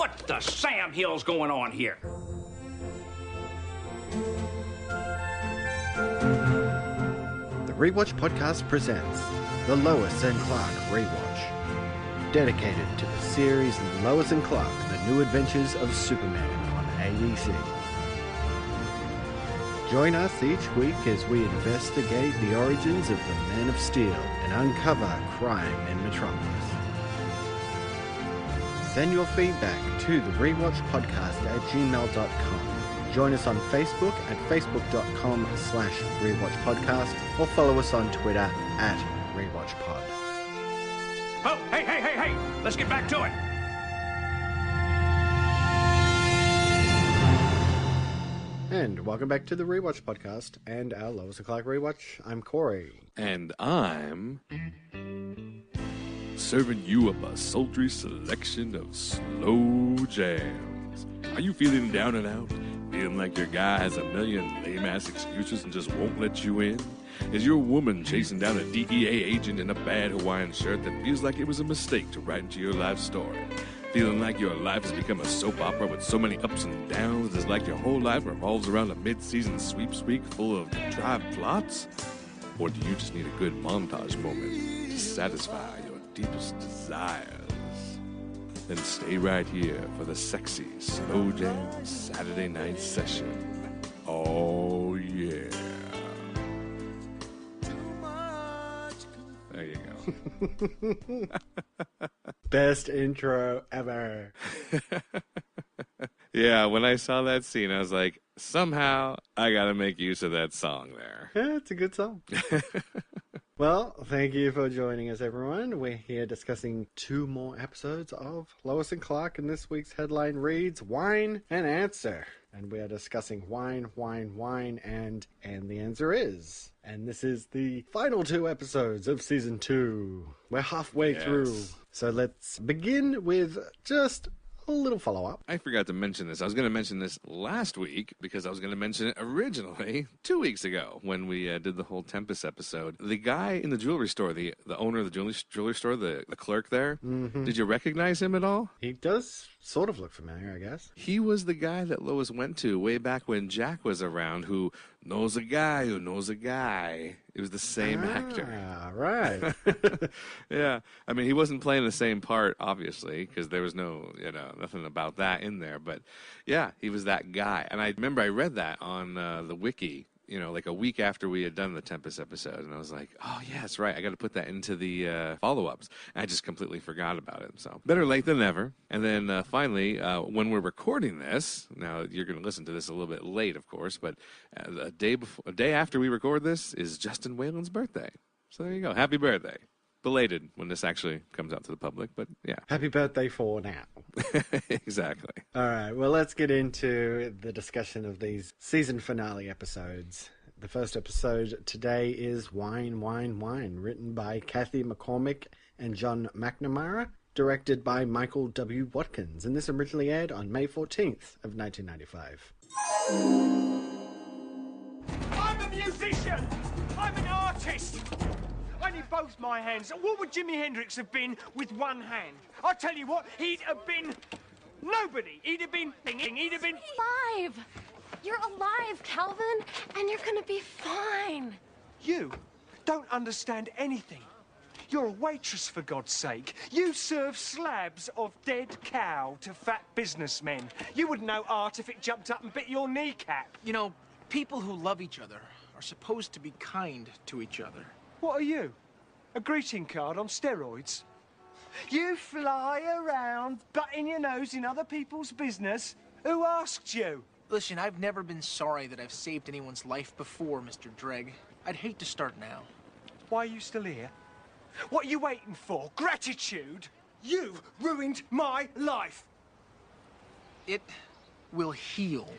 What the Sam Hill's going on here? The Rewatch Podcast presents the Lois and Clark Rewatch, dedicated to the series Lois and Clark, The New Adventures of Superman on ABC. Join us each week as we investigate the origins of the Man of Steel and uncover crime in Metropolis. Send your feedback to the Rewatch Podcast at gmail.com. Join us on Facebook at facebook.com/rewatchpodcast or follow us on Twitter at rewatchpod. Oh, hey! Let's get back to it. And welcome back to the Rewatch Podcast and our Lois and Clark Rewatch. I'm Corey. And I'm serving you up a sultry selection of slow jams. Are you feeling down and out? Feeling like your guy has a million lame-ass excuses and just won't let you in? Is your woman chasing down a DEA agent in a bad Hawaiian shirt that feels like it was a mistake to write into your life story? Feeling like your life has become a soap opera with so many ups and downs, it's like your whole life revolves around a mid-season sweepspeak full of contrived plots? Or do you just need a good montage moment to satisfy your deepest desires? Then stay right here for the sexy Slow Jam Saturday night session. Oh yeah. There you go. Best intro ever. Yeah, when I saw that scene, I was like, somehow I gotta make use of that song there. Yeah, it's a good song. Well, thank you for joining us, everyone. We're here discussing 2 more episodes of Lois and Clark, and this week's headline reads, Whine and Answer. And we are discussing Whine, and the answer is. And this is the final 2 episodes of Season 2. We're halfway through. So let's begin with just a little follow-up. I forgot to mention this. I was going to mention this last week because I was going to mention it originally 2 weeks ago when we did the whole Tempest episode. The guy in the jewelry store, the owner of the jewelry store, the clerk there, did you recognize him at all? He does sort of look familiar, I guess. He was the guy that Lois went to way back when Jack was around who knows a guy who knows a guy. It was the same actor. Ah, right. Yeah. I mean, he wasn't playing the same part, obviously, because there was nothing about that in there. But, yeah, he was that guy. And I remember I read that on the wiki, like a week after we had done the Tempest episode. And I was like, oh, yeah, that's right. I got to put that into the follow-ups. And I just completely forgot about it. So better late than never. And then finally, when we're recording this, now you're going to listen to this a little bit late, of course, but a day after we record this is Justin Whalen's birthday. So there you go. Happy birthday. Belated when this actually comes out to the public, but yeah. Happy birthday for now. Exactly. All right, well, let's get into the discussion of these season finale episodes. The first episode today is Whine, written by Kathy McCormick and John McNamara, directed by Michael W. Watkins, and this originally aired on May 14th of 1995. I'm a musician! I'm an artist! I need both my hands. What would Jimi Hendrix have been with one hand? I'll tell you what, he'd have been nobody. He'd have been alive. You're alive, Calvin, and you're gonna be fine. You don't understand anything. You're a waitress, for God's sake. You serve slabs of dead cow to fat businessmen. You wouldn't know art if it jumped up and bit your kneecap. You know, people who love each other are supposed to be kind to each other. What are you? A greeting card on steroids? You fly around butting your nose in other people's business? Who asked you? Listen, I've never been sorry that I've saved anyone's life before, Mr. Dreg. I'd hate to start now. Why are you still here? What are you waiting for? Gratitude? You've ruined my life. It will heal.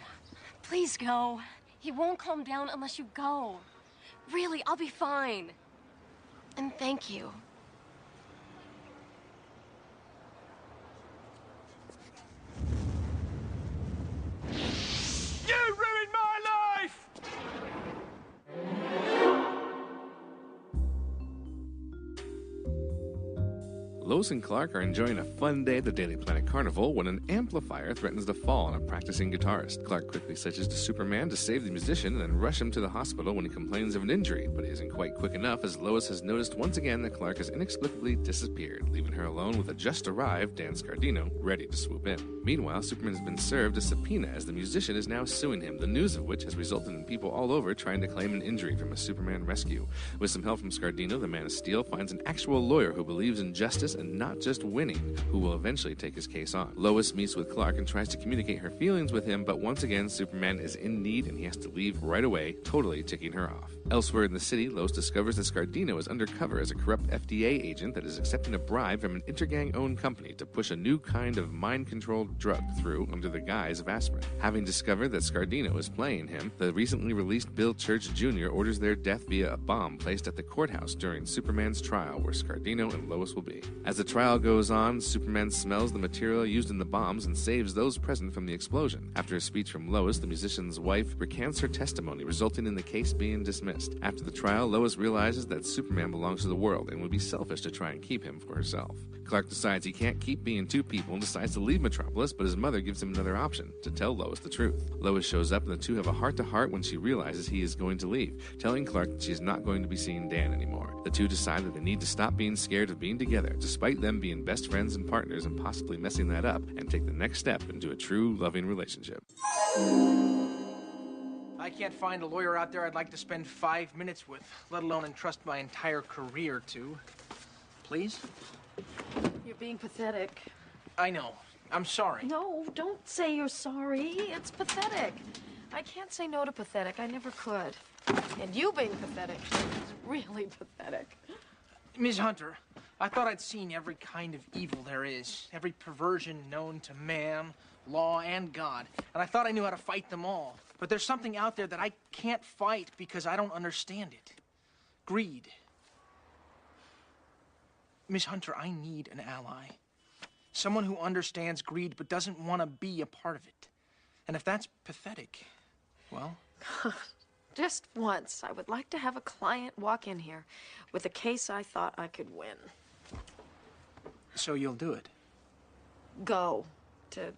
Please go. He won't calm down unless you go. Really, I'll be fine. And thank you. You ruined my life! Lois and Clark are enjoying a fun day at the Daily Planet Carnival when an amplifier threatens to fall on a practicing guitarist. Clark quickly switches to Superman to save the musician and then rush him to the hospital when he complains of an injury, but he isn't quite quick enough as Lois has noticed once again that Clark has inexplicably disappeared, leaving her alone with a just-arrived Dan Scardino ready to swoop in. Meanwhile, Superman has been served a subpoena as the musician is now suing him, the news of which has resulted in people all over trying to claim an injury from a Superman rescue. With some help from Scardino, the Man of Steel finds an actual lawyer who believes in justice and not just winning, who will eventually take his case on. Lois meets with Clark and tries to communicate her feelings with him, but once again, Superman is in need and he has to leave right away, totally ticking her off. Elsewhere in the city, Lois discovers that Scardino is undercover as a corrupt FDA agent that is accepting a bribe from an intergang-owned company to push a new kind of mind-controlled drug through under the guise of aspirin. Having discovered that Scardino is playing him, the recently released Bill Church Jr. orders their death via a bomb placed at the courthouse during Superman's trial, where Scardino and Lois will be. As the trial goes on, Superman smells the material used in the bombs and saves those present from the explosion. After a speech from Lois, the musician's wife recants her testimony, resulting in the case being dismissed. After the trial, Lois realizes that Superman belongs to the world and would be selfish to try and keep him for herself. Clark decides he can't keep being two people and decides to leave Metropolis, but his mother gives him another option, to tell Lois the truth. Lois shows up and the two have a heart-to-heart when she realizes he is going to leave, telling Clark that she is not going to be seeing Dan anymore. The two decide that they need to stop being scared of being together, despite them being best friends and partners and possibly messing that up, and take the next step into a true, loving relationship. I can't find a lawyer out there I'd like to spend 5 minutes with, let alone entrust my entire career to. Please? You're being pathetic. I know. I'm sorry. No, don't say you're sorry. It's pathetic. I can't say no to pathetic. I never could. And you being pathetic is really pathetic. Ms. Hunter, I thought I'd seen every kind of evil there is, every perversion known to man, law, and God, and I thought I knew how to fight them all. But there's something out there that I can't fight because I don't understand it. Greed. Miss Hunter, I need an ally. Someone who understands greed but doesn't want to be a part of it. And if that's pathetic, well... Just once, I would like to have a client walk in here with a case I thought I could win. So you'll do it? Go to,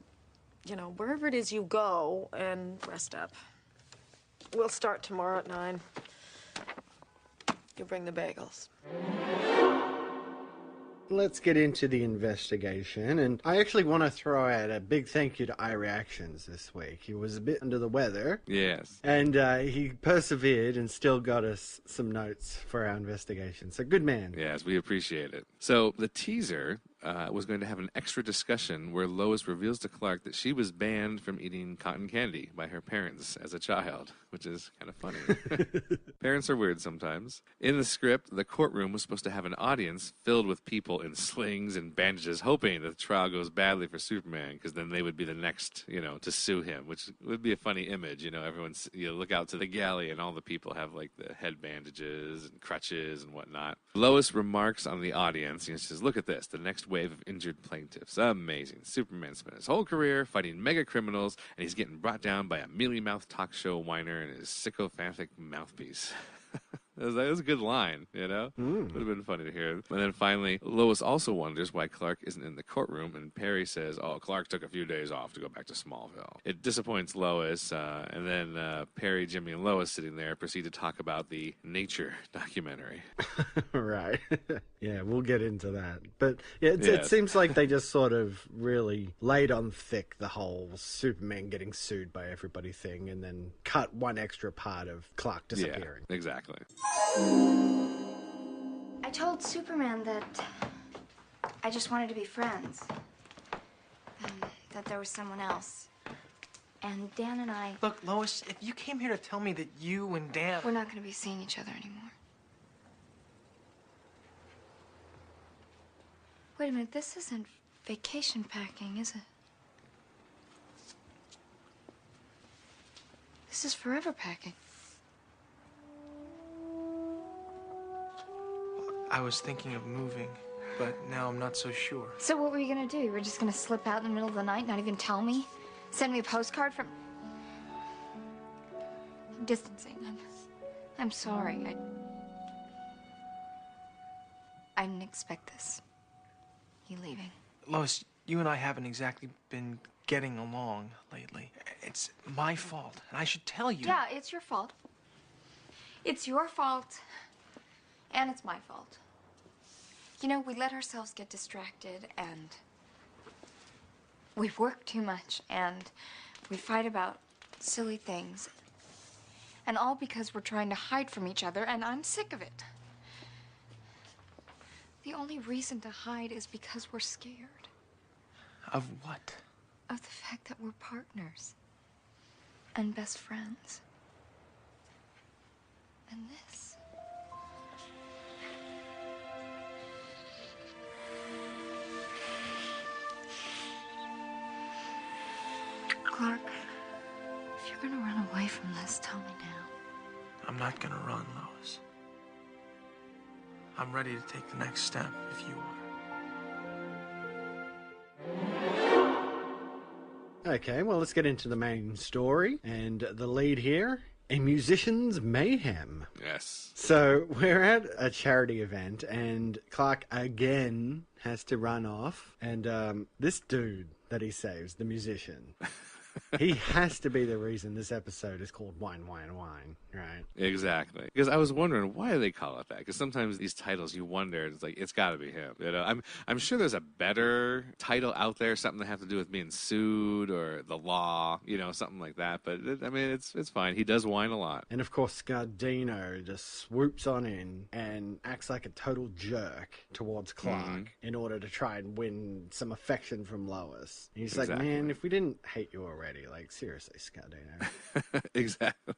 wherever it is you go and rest up. We'll start tomorrow at 9. You bring the bagels. Let's get into the investigation, and I actually want to throw out a big thank you to iReactions this week. He was a bit under the weather. Yes. And he persevered and still got us some notes for our investigation. So good man. Yes, we appreciate it. So the teaser was going to have an extra discussion where Lois reveals to Clark that she was banned from eating cotton candy by her parents as a child, which is kind of funny. Parents are weird sometimes. In the script, the courtroom was supposed to have an audience filled with people in slings and bandages, hoping that the trial goes badly for Superman, because then they would be the next, to sue him, which would be a funny image. Everyone's, look out to the galley and all the people have like the head bandages and crutches and whatnot. Lois remarks on the audience, she says, "Look at this, the next wave of injured plaintiffs. Amazing. Superman spent his whole career fighting mega criminals, and he's getting brought down by a mealy-mouthed talk show whiner and his sycophantic mouthpiece." That was a good line, Would have been funny to hear. And then finally, Lois also wonders why Clark isn't in the courtroom, and Perry says, Clark took a few days off to go back to Smallville. It disappoints Lois, and then Perry, Jimmy, and Lois sitting there proceed to talk about the Nature documentary. Right. Yeah, we'll get into that. But it seems like they just sort of really laid on thick the whole Superman getting sued by everybody thing, and then cut one extra part of Clark disappearing. Yeah, exactly. I told Superman that I just wanted to be friends. That there was someone else. And Dan and I... Look, Lois, if you came here to tell me that you and Dan... We're not going to be seeing each other anymore. Wait a minute, this isn't vacation packing, is it? This is forever packing. I was thinking of moving, but now I'm not so sure. So what were you gonna do? You were just gonna slip out in the middle of the night, not even tell me? Send me a postcard from... I'm distancing. I'm sorry. I didn't expect this. you leaving? Lois, you and I haven't exactly been getting along lately. It's my fault, and I should tell you. Yeah, it's your fault. It's your fault, and it's my fault. You know, we let ourselves get distracted, and we work too much, and we fight about silly things. And all because we're trying to hide from each other, and I'm sick of it. The only reason to hide is because we're scared. Of what? Of the fact that we're partners. And best friends. And this. Clark, if you're gonna run away from this, tell me now. I'm not gonna run, Lois. I'm ready to take the next step if you are. Okay, well, let's get into the main story. And the lead here, a musician's mayhem. Yes. So we're at a charity event, and Clark again has to run off. And this dude that he saves, the musician, he has to be the reason this episode is called Whine, Whine, Whine, right? Exactly. Because I was wondering, why do they call it that? Because sometimes these titles, you wonder, it's like, it's got to be him. You know, I'm sure there's a better title out there, something that have to do with being sued or the law, you know, something like that. But, I mean, it's fine. He does whine a lot. And, of course, Scardino just swoops on in and acts like a total jerk towards Clark in order to try and win some affection from Lois. And he's like, man, if we didn't hate you already, like, seriously, Scardino. Exactly.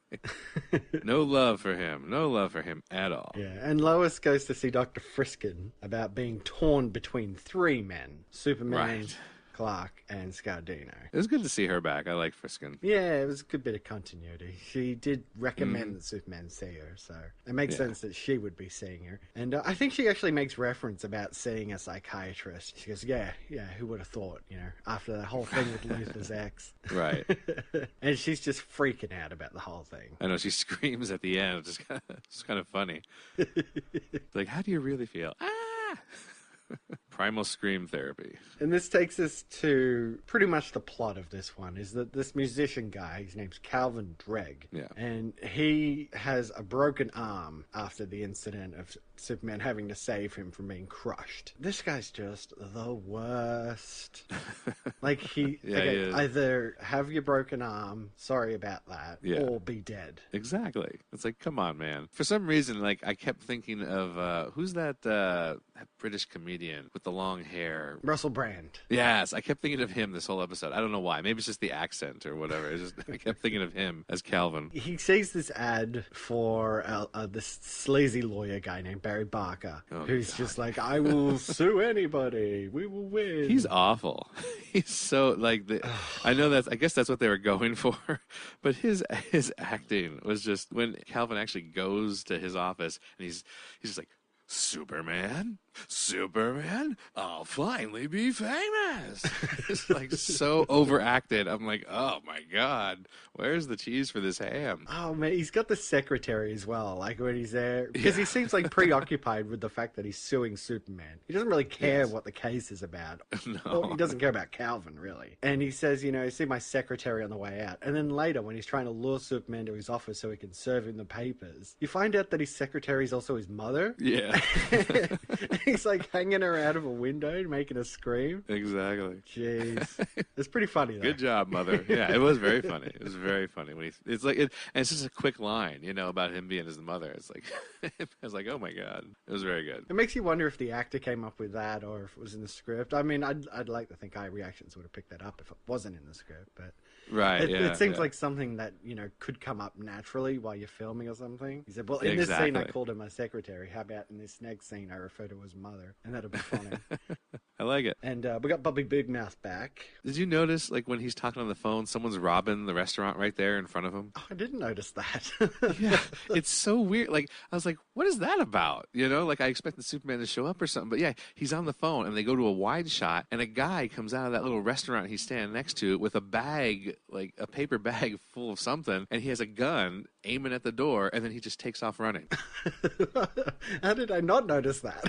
No love for him. No love for him at all. Yeah, and Lois goes to see Dr. Friskin about being torn between three men. Superman, Clark, and Scardino. It was good to see her back. I like Friskin. Yeah, it was a good bit of continuity. She did recommend that Superman see her, so it makes sense that she would be seeing her. And I think she actually makes reference about seeing a psychiatrist. She goes, yeah, who would have thought, you know, after that whole thing with Luther's ex. Right. And she's just freaking out about the whole thing. I know, she screams at the end. It's kind of funny. Like, how do you really feel? Ah! Primal scream therapy. And this takes us to pretty much the plot of this one, is that this musician guy, his name's Calvin Dregg, and he has a broken arm after the incident of Superman having to save him from being crushed. This guy's just the worst. Like, he either have your broken arm, sorry about that, or be dead. Exactly. It's like, come on, man. For some reason, like, I kept thinking of, who's that British comedian with the long hair? Russell Brand. Yes, I kept thinking of him this whole episode. I don't know why. Maybe it's just the accent or whatever. I kept thinking of him as Calvin. He sees this ad for this sleazy lawyer guy named Barry Barker, who's just like, I will sue anybody. We will win. He's awful. He's so, like, I guess that's what they were going for. But his acting was just, when Calvin actually goes to his office and he's just like, Superman, I'll finally be famous. It's like so overacted. I'm like, oh my God, where's the cheese for this ham? Oh man, he's got the secretary as well, like when he's there, because he seems like preoccupied with the fact that he's suing Superman. He doesn't really care what the case is about. No. Well, he doesn't care about Calvin, really. And he says, you know, see my secretary on the way out. And then later, when he's trying to lure Superman to his office so he can serve him the papers, you find out that his secretary is also his mother. Yeah. He's like hanging her out of a window making her scream. Exactly. Jeez. It's pretty funny though. Good job, mother. Yeah, it was very funny. It was very funny when it's like and it's just a quick line, you know, about him being his mother. It's like I was like, oh my God. It was very good. It makes you wonder if the actor came up with that or if it was in the script. I mean, I'd like to think iReactions would have picked that up if it wasn't in the script, but it seems like something that, you know, could come up naturally while you're filming or something. He said, well, in this scene I called her my secretary. How about in this next scene I refer to as mother? And that'll be funny. I like it. And we got Bobby Big Mouth back. Did you notice, like, when he's talking on the phone, someone's robbing the restaurant right there in front of him? Oh, I didn't notice that. Yeah, it's so weird. Like, I was like, what is that about? You know, like, I expected Superman to show up or something. But yeah, he's on the phone, and they go to a wide shot, and a guy comes out of that little restaurant he's standing next to with a bag, like a paper bag full of something, and he has a gun aiming at the door, and then he just takes off running. How did I not notice that?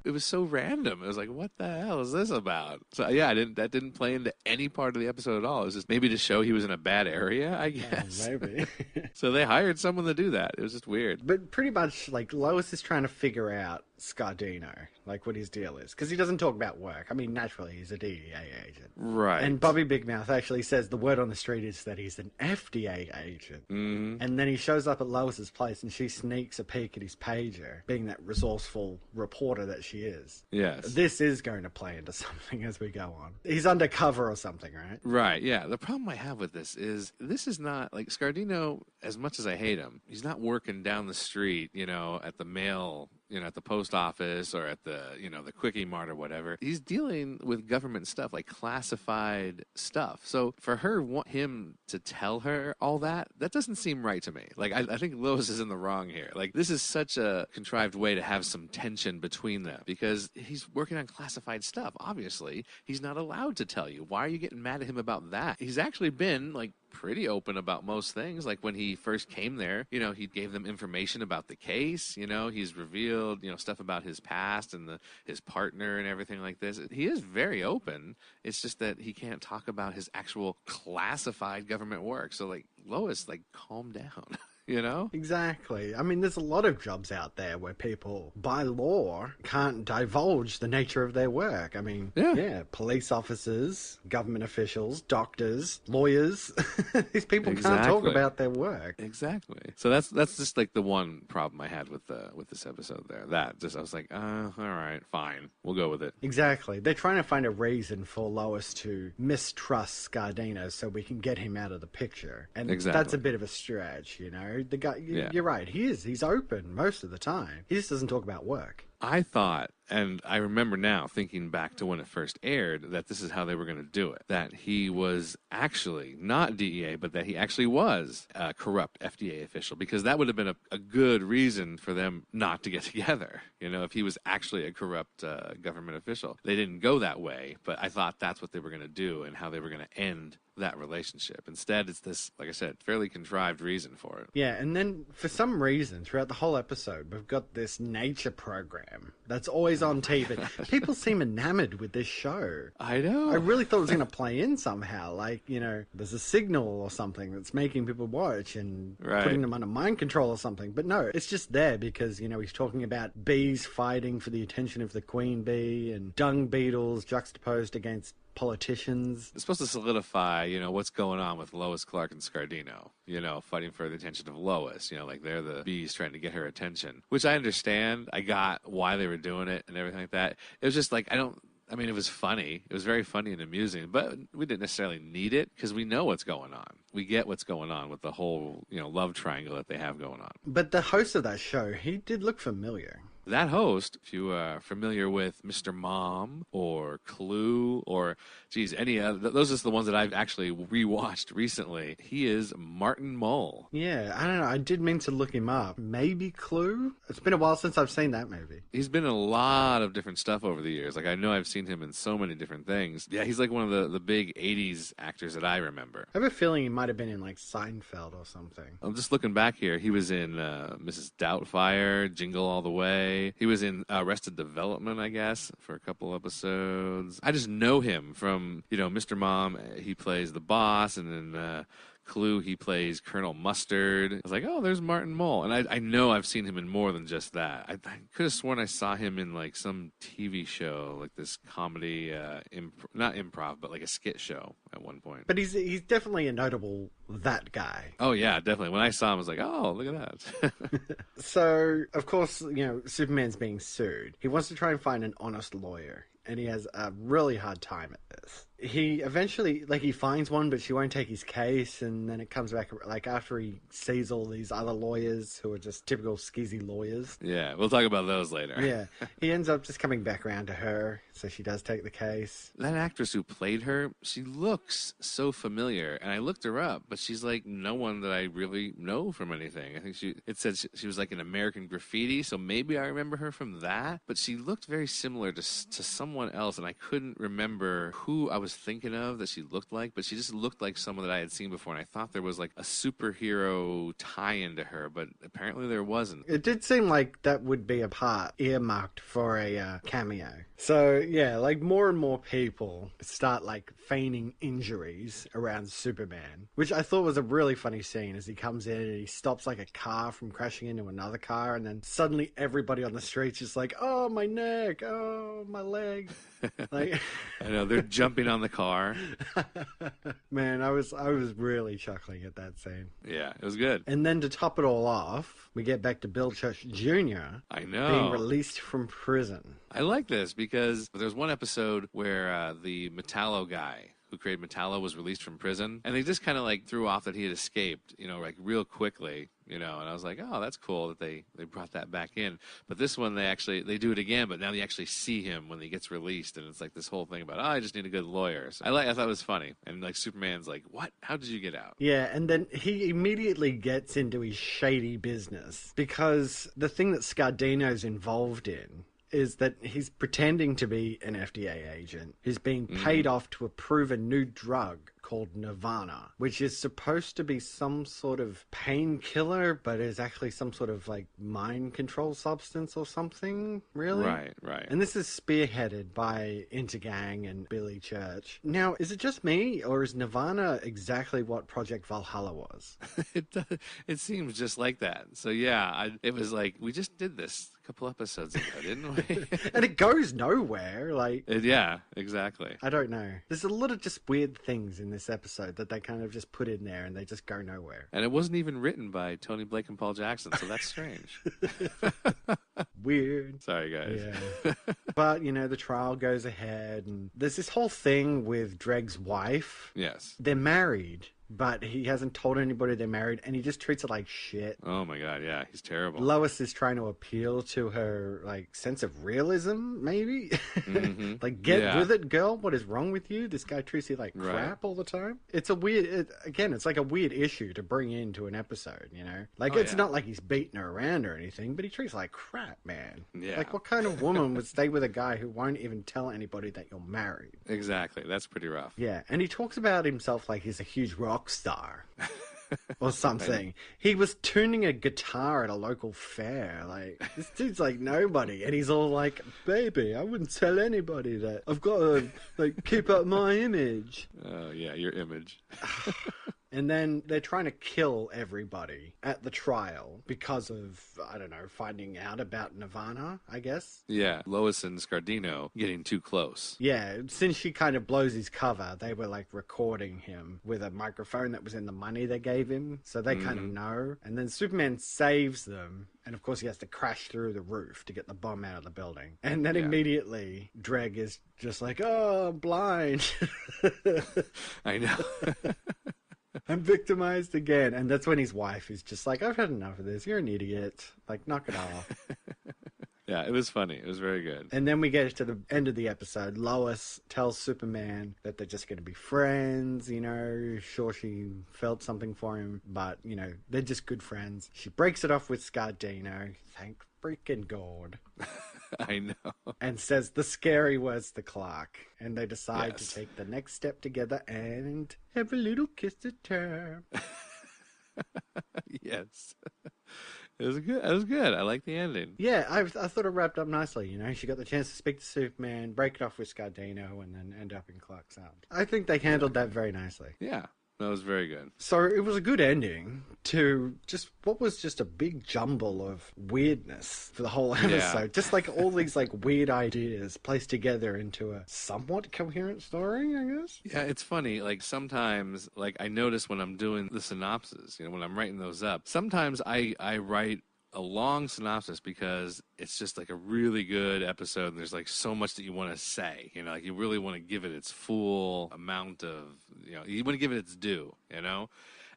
It was so random. It was like, what the hell is this about? So yeah, that didn't play into any part of the episode at all. It was just maybe to show he was in a bad area, I guess. Maybe. So they hired someone to do that. It was just weird. But pretty much, like, Lois is trying to figure out Scardino, like, what his deal is. Because he doesn't talk about work. I mean, naturally, he's a DEA agent. Right. And Bobby Big Mouth actually says the word on the street is that he's an FDA agent. Mm-hmm. And then he shows up at Lois's place and she sneaks a peek at his pager, being that resourceful reporter that she is. Yes. This is going to play into something as we go on. He's undercover or something, right? Right, yeah. The problem I have with this is not, like, Scardino, as much as I hate him, he's not working down the street, at the mail, at the post office or at the, the Quickie Mart or whatever. He's dealing with government stuff, like classified stuff. So for him to tell her all that doesn't seem right to me. Like, I think Lois is in the wrong here. Like, this is such a contrived way to have some tension between them because he's working on classified stuff. Obviously, he's not allowed to tell you. Why are you getting mad at him about that? He's actually been, like, pretty open about most things. Like when he first came there, he gave them information about the case. He's revealed, stuff about his past and his partner and everything like this. He is very open. It's just that he can't talk about his actual classified government work. So, like, Lois, like, calm down. Exactly. I mean, there's a lot of jobs out there where people, by law, can't divulge the nature of their work. I mean, yeah police officers, government officials, doctors, lawyers. These people can't talk about their work. Exactly. So that's just like the one problem I had with this episode there. I was like, all right, fine. We'll go with it. Exactly. They're trying to find a reason for Lois to mistrust Scardino so we can get him out of the picture. And that's a bit of a stretch, The guy, you're right. He's open most of the time. He just doesn't talk about work. I thought, and I remember now thinking back to when it first aired, that this is how they were going to do it. That he was actually not DEA, but that he actually was a corrupt FDA official, because that would have been a good reason for them not to get together, if he was actually a corrupt government official. They didn't go that way, but I thought that's what they were going to do and how they were going to end that relationship. Instead, it's this, like I said, fairly contrived reason for it. Yeah, and then for some reason, throughout the whole episode, we've got this nature program that's always on TV. People seem enamored with this show. I know. I really thought it was going to play in somehow. Like, there's a signal or something that's making people watch and putting them under mind control or something. But no, it's just there because, he's talking about bees fighting for the attention of the queen bee and dung beetles juxtaposed against politicians. It's supposed to solidify, what's going on with Lois Clark and Scardino, fighting for the attention of Lois, like they're the bees trying to get her attention, which I understand. I got why they were doing it and everything like that. It was just like, it was funny. It was very funny and amusing, but we didn't necessarily need it because we know what's going on. We get what's going on with the whole, love triangle that they have going on. But the host of that show, he did look familiar. That host, if you are familiar with Mr. Mom or Clue or, any other, those are the ones that I've actually rewatched recently. He is Martin Mull. Yeah, I don't know. I did mean to look him up. Maybe Clue? It's been a while since I've seen that movie. He's been in a lot of different stuff over the years. Like, I know I've seen him in so many different things. Yeah, he's like one of the big 80s actors that I remember. I have a feeling he might have been in, like, Seinfeld or something. I'm just looking back here. He was in Mrs. Doubtfire, Jingle All the Way. He was in Arrested Development, I guess, for a couple episodes. I just know him from, Mr. Mom. He plays the boss, and then Clue, he plays Colonel Mustard. I was like, oh, there's Martin Mull. And I know I've seen him in more than just that. I could have sworn I saw him in, like, some TV show, like this comedy, not improv, but like a skit show at one point. But he's definitely a notable that guy. Oh, yeah, definitely. When I saw him, I was like, oh, look at that. So, of course, Superman's being sued. He wants to try and find an honest lawyer, and he has a really hard time at this. He eventually, he finds one, but she won't take his case, and then it comes back, after he sees all these other lawyers who are just typical skeezy lawyers. Yeah, we'll talk about those later. Yeah. He ends up just coming back around to her, so she does take the case. That actress who played her, she looks so familiar, and I looked her up, but she's like no one that I really know from anything. I think it said she was like in American Graffiti, so maybe I remember her from that, but she looked very similar to someone else, and I couldn't remember who I was was thinking of that she looked like, but she just looked like someone that I had seen before, and I thought there was like a superhero tie-in to her, but apparently there wasn't. It did seem like that would be a part earmarked for a cameo. So, yeah, like more and more people start like feigning injuries around Superman, which I thought was a really funny scene as he comes in and he stops like a car from crashing into another car, and then suddenly everybody on the street's just like, oh, my neck, oh, my leg. Like, I know, they're jumping on the car. Man, I was really chuckling at that scene. Yeah, it was good. And then to top it all off, we get back to Bill Church Jr. I know. being released from prison. I like this because there's one episode where the Metallo guy who created Metallo was released from prison, and they just kind of like threw off that he had escaped, you know, like real quickly, you know, and I was like, oh, that's cool that they brought that back in. But this one, they do it again, but now you actually see him when he gets released, and it's like this whole thing about, oh, I just need a good lawyer. So I thought it was funny, and like Superman's like, what? How did you get out? Yeah, and then he immediately gets into his shady business because the thing that Scardino's involved in is that he's pretending to be an FDA agent who's being paid off to approve a new drug called Nirvana, which is supposed to be some sort of painkiller, but is actually some sort of like mind control substance or something, really? Right. And this is spearheaded by Intergang and Billy Church. Now, is it just me, or is Nirvana exactly what Project Valhalla was? It seems just like that. So yeah, it was like, we just did this a couple episodes ago, didn't we? And it goes nowhere, like... Yeah, exactly. I don't know. There's a lot of just weird things in this episode that they kind of just put in there and they just go nowhere. And it wasn't even written by Tony Blake and Paul Jackson, so that's strange. Weird. Sorry, guys. Yeah. But, you know, the trial goes ahead, and there's this whole thing with Dreg's wife. Yes. They're married, but he hasn't told anybody they're married, and he just treats her like shit. Oh my god, yeah, he's terrible. Lois is trying to appeal to her, like, sense of realism, maybe? Mm-hmm. Like, get with it, girl. What is wrong with you? This guy treats you like crap Right. all the time. It's a weird, it's like a weird issue to bring into an episode, you know? Like, it's not like he's beating her around or anything, but he treats her like crap, man. Yeah. Like, what kind of woman would stay with a guy who won't even tell anybody that you're married? Exactly, that's pretty rough. Yeah, and he talks about himself like he's a huge rock star. Or something. He was tuning a guitar at a local fair. Like, this dude's like nobody. And he's all like, baby, I wouldn't tell anybody that. I've got to, like, keep up my image. Oh, yeah, your image. And then they're trying to kill everybody at the trial because of, I don't know, finding out about Nirvana, I guess. Yeah, Lois and Scardino getting too close. Yeah, since she kind of blows his cover, they were like recording him with a microphone that was in the money they gave him. So they kind of know. And then Superman saves them. And of course he has to crash through the roof to get the bomb out of the building. And then immediately Dreg is just like, oh, I'm blind. I know. I'm victimized again. And that's when his wife is just like, I've had enough of this. You're an idiot. Like, knock it off. Yeah, it was funny. It was very good. And then we get to the end of the episode. Lois tells Superman that they're just going to be friends, you know. Sure, she felt something for him, but, you know, they're just good friends. She breaks it off with Scardino. Thank freaking God. I know. And says the scary words to Clark. And they decide to take the next step together and have a little kiss to term. Yes. It was good. It was good. I like the ending. Yeah, I thought it wrapped up nicely. You know, she got the chance to speak to Superman, break it off with Scardino, and then end up in Clark's arms. I think they handled that very nicely. Yeah. That was very good. So it was a good ending to just what was just a big jumble of weirdness for the whole episode. Yeah. Just like all these like weird ideas placed together into a somewhat coherent story, I guess. Yeah, it's funny. Like sometimes, like I notice when I'm doing the synopses, you know, when I'm writing those up, sometimes I write a long synopsis because it's just like a really good episode and there's like so much that you want to say, you know, like you really want to give it its full amount of, you know, you want to give it its due, you know.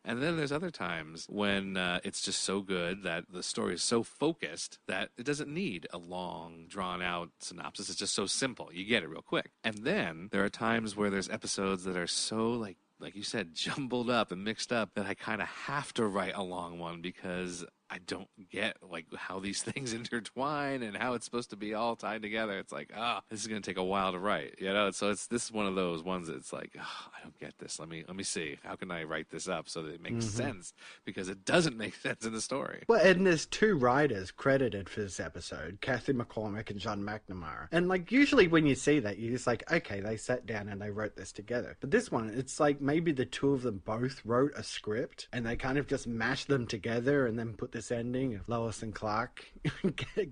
And then there's other times when it's just so good that the story is so focused that it doesn't need a long, drawn-out synopsis. It's just so simple. You get it real quick. And then there are times where there's episodes that are so, like you said, jumbled up and mixed up that I kind of have to write a long one because I don't get like how these things intertwine and how it's supposed to be all tied together. It's like, this is going to take a while to write, you know? So this is one of those ones that's like, I don't get this. Let me see. How can I write this up so that it makes sense? Because it doesn't make sense in the story. Well, and there's 2 writers credited for this episode, Kathy McCormick and John McNamara. And like usually when you see that, you're just like, okay, they sat down and they wrote this together. But this one, it's like maybe the 2 of them both wrote a script and they kind of just mashed them together and then put this ending of Lois and Clark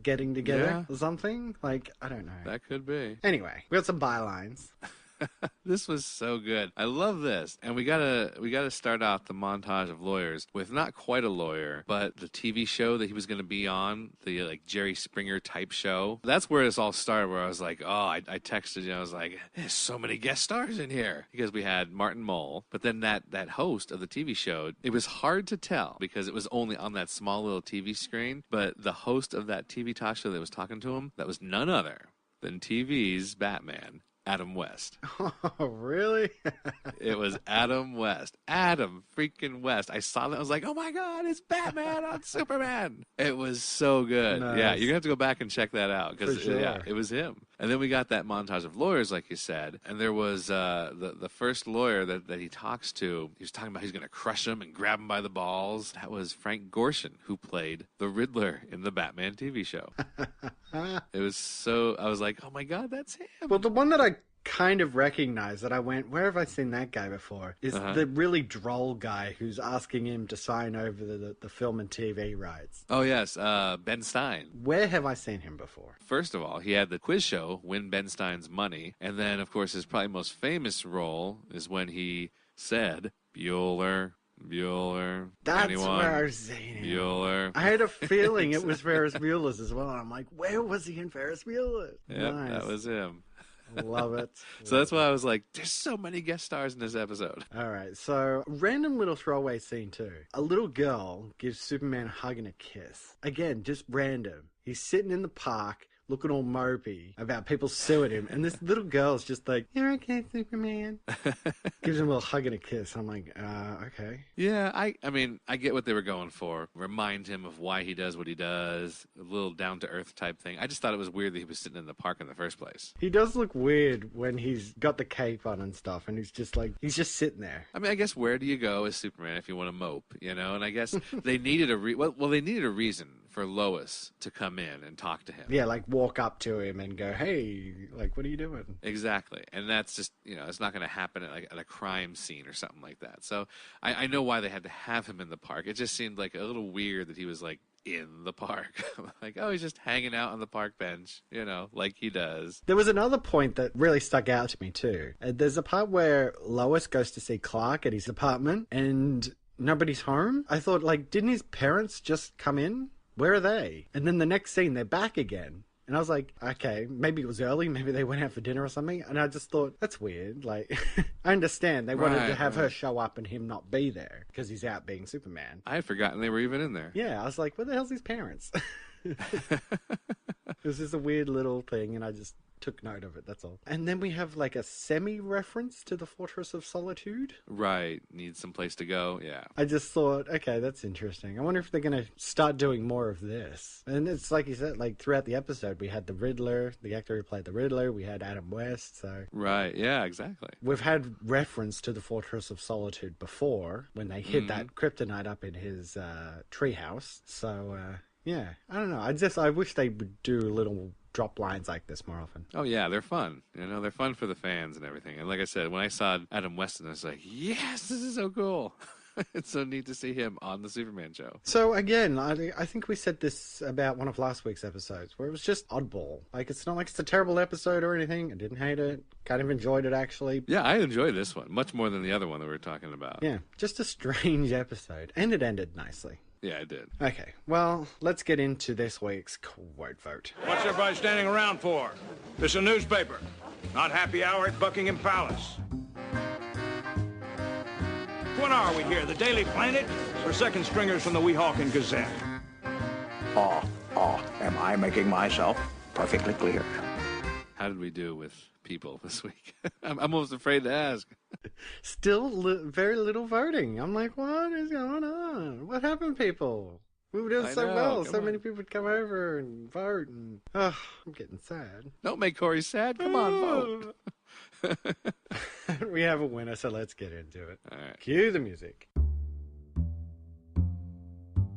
getting together or something. Like, I don't know. That could be. Anyway, we got some bylines. This was so good. I love this. And we gotta start off the montage of lawyers with not quite a lawyer, but the TV show that he was gonna be on, the like Jerry Springer type show. That's where this all started, where I was like, I texted you, I was like, there's so many guest stars in here. Because we had Martin Mull, but then that host of the TV show, it was hard to tell because it was only on that small little TV screen, but the host of that TV talk show that was talking to him, that was none other than TV's Batman, Adam West. Oh, really? It was Adam West. Adam freaking West. I saw that. I was like, oh my God, it's Batman on Superman. It was so good. Nice. Yeah, you're going to have to go back and check that out. Because, sure. yeah, it was him. And then we got that montage of lawyers, like you said. And there was the first lawyer that he talks to. He was talking about he's going to crush him and grab him by the balls. That was Frank Gorshin, who played the Riddler in the Batman TV show. It was so, I was like, oh my God, that's him. Well, the one that I kind of recognized that I went, where have I seen that guy before? Is the really droll guy who's asking him to sign over the film and TV rights. Oh, yes, Ben Stein. Where have I seen him before? First of all, he had the quiz show, Win Ben Stein's Money. And then, of course, his probably most famous role is when he said, Bueller. That's anyone? where I've seen him. Bueller. I had a feeling it was Ferris Bueller's as well. And I'm like, where was he in Ferris Bueller? Yep, Nice. that was him. Love it. So that's why I was like, there's so many guest stars in this episode. All right, so random little throwaway scene too. A little girl gives Superman a hug and a kiss. Again, just random. He's sitting in the park looking all mopey about people suing him, and this little girl's just like, you're okay, Superman. Gives him a little hug and a kiss. I'm like, okay. Yeah, I mean, I get what they were going for. Remind him of why he does what he does. A little down-to-earth type thing. I just thought it was weird that he was sitting in the park in the first place. He does look weird when he's got the cape on and stuff, and he's just sitting there. I mean, I guess where do you go as Superman if you want to mope, you know? And I guess they needed they needed a reason for Lois to come in and talk to him. Yeah, like walk up to him and go, hey, like, what are you doing? Exactly. And that's just, it's not going to happen at a crime scene or something like that. So I know why they had to have him in the park. It just seemed like a little weird that he was like in the park. Like, he's just hanging out on the park bench, like he does. There was another point that really stuck out to me too. There's a part where Lois goes to see Clark at his apartment and nobody's home. I thought, like, didn't his parents just come in? Where are they? And then the next scene, they're back again. And I was like, okay, maybe it was early. Maybe they went out for dinner or something. And I just thought, that's weird. Like, I understand. They wanted to have her show up and him not be there because he's out being Superman. I had forgotten they were even in there. Yeah, I was like, where the hell's his parents? It was just a weird little thing, and I just took note of it, that's all. And then we have like a semi-reference to the Fortress of Solitude. Right, need some place to go, yeah. I just thought, okay, that's interesting. I wonder if they're going to start doing more of this. And it's like you said, like throughout the episode, we had the Riddler, the actor who played the Riddler, we had Adam West, so... Right, yeah, exactly. We've had reference to the Fortress of Solitude before, when they hid that kryptonite up in his treehouse. So, yeah, I don't know. I wish they would do little drop lines like this more often. Oh yeah, they're fun. They're fun for the fans and everything. And like I said, when I saw Adam West, I was like, yes, this is so cool. It's so neat to see him on the Superman show. So again, I think we said this about one of last week's episodes, where it was just oddball. Like, it's not like it's a terrible episode or anything. I didn't hate it. Kind of enjoyed it, actually. Yeah, I enjoyed this one much more than the other one that we were talking about. Yeah, just a strange episode. And it ended nicely. Yeah, I did. Okay, well, let's get into this week's quote vote. What's everybody standing around for? This is a newspaper, not happy hour at Buckingham Palace. What are we here, the Daily Planet, or second stringers from the Weehawken Gazette? Am I making myself perfectly clear? How did we do with people this week? I'm almost afraid to ask. Still very little voting. I'm like, what is going on? What happened, people? We were doing so well. So on. many people would come over and vote. And I'm getting sad. Don't make Cory sad. Come on, vote. We have a winner, so let's get into it. All right. Cue the music.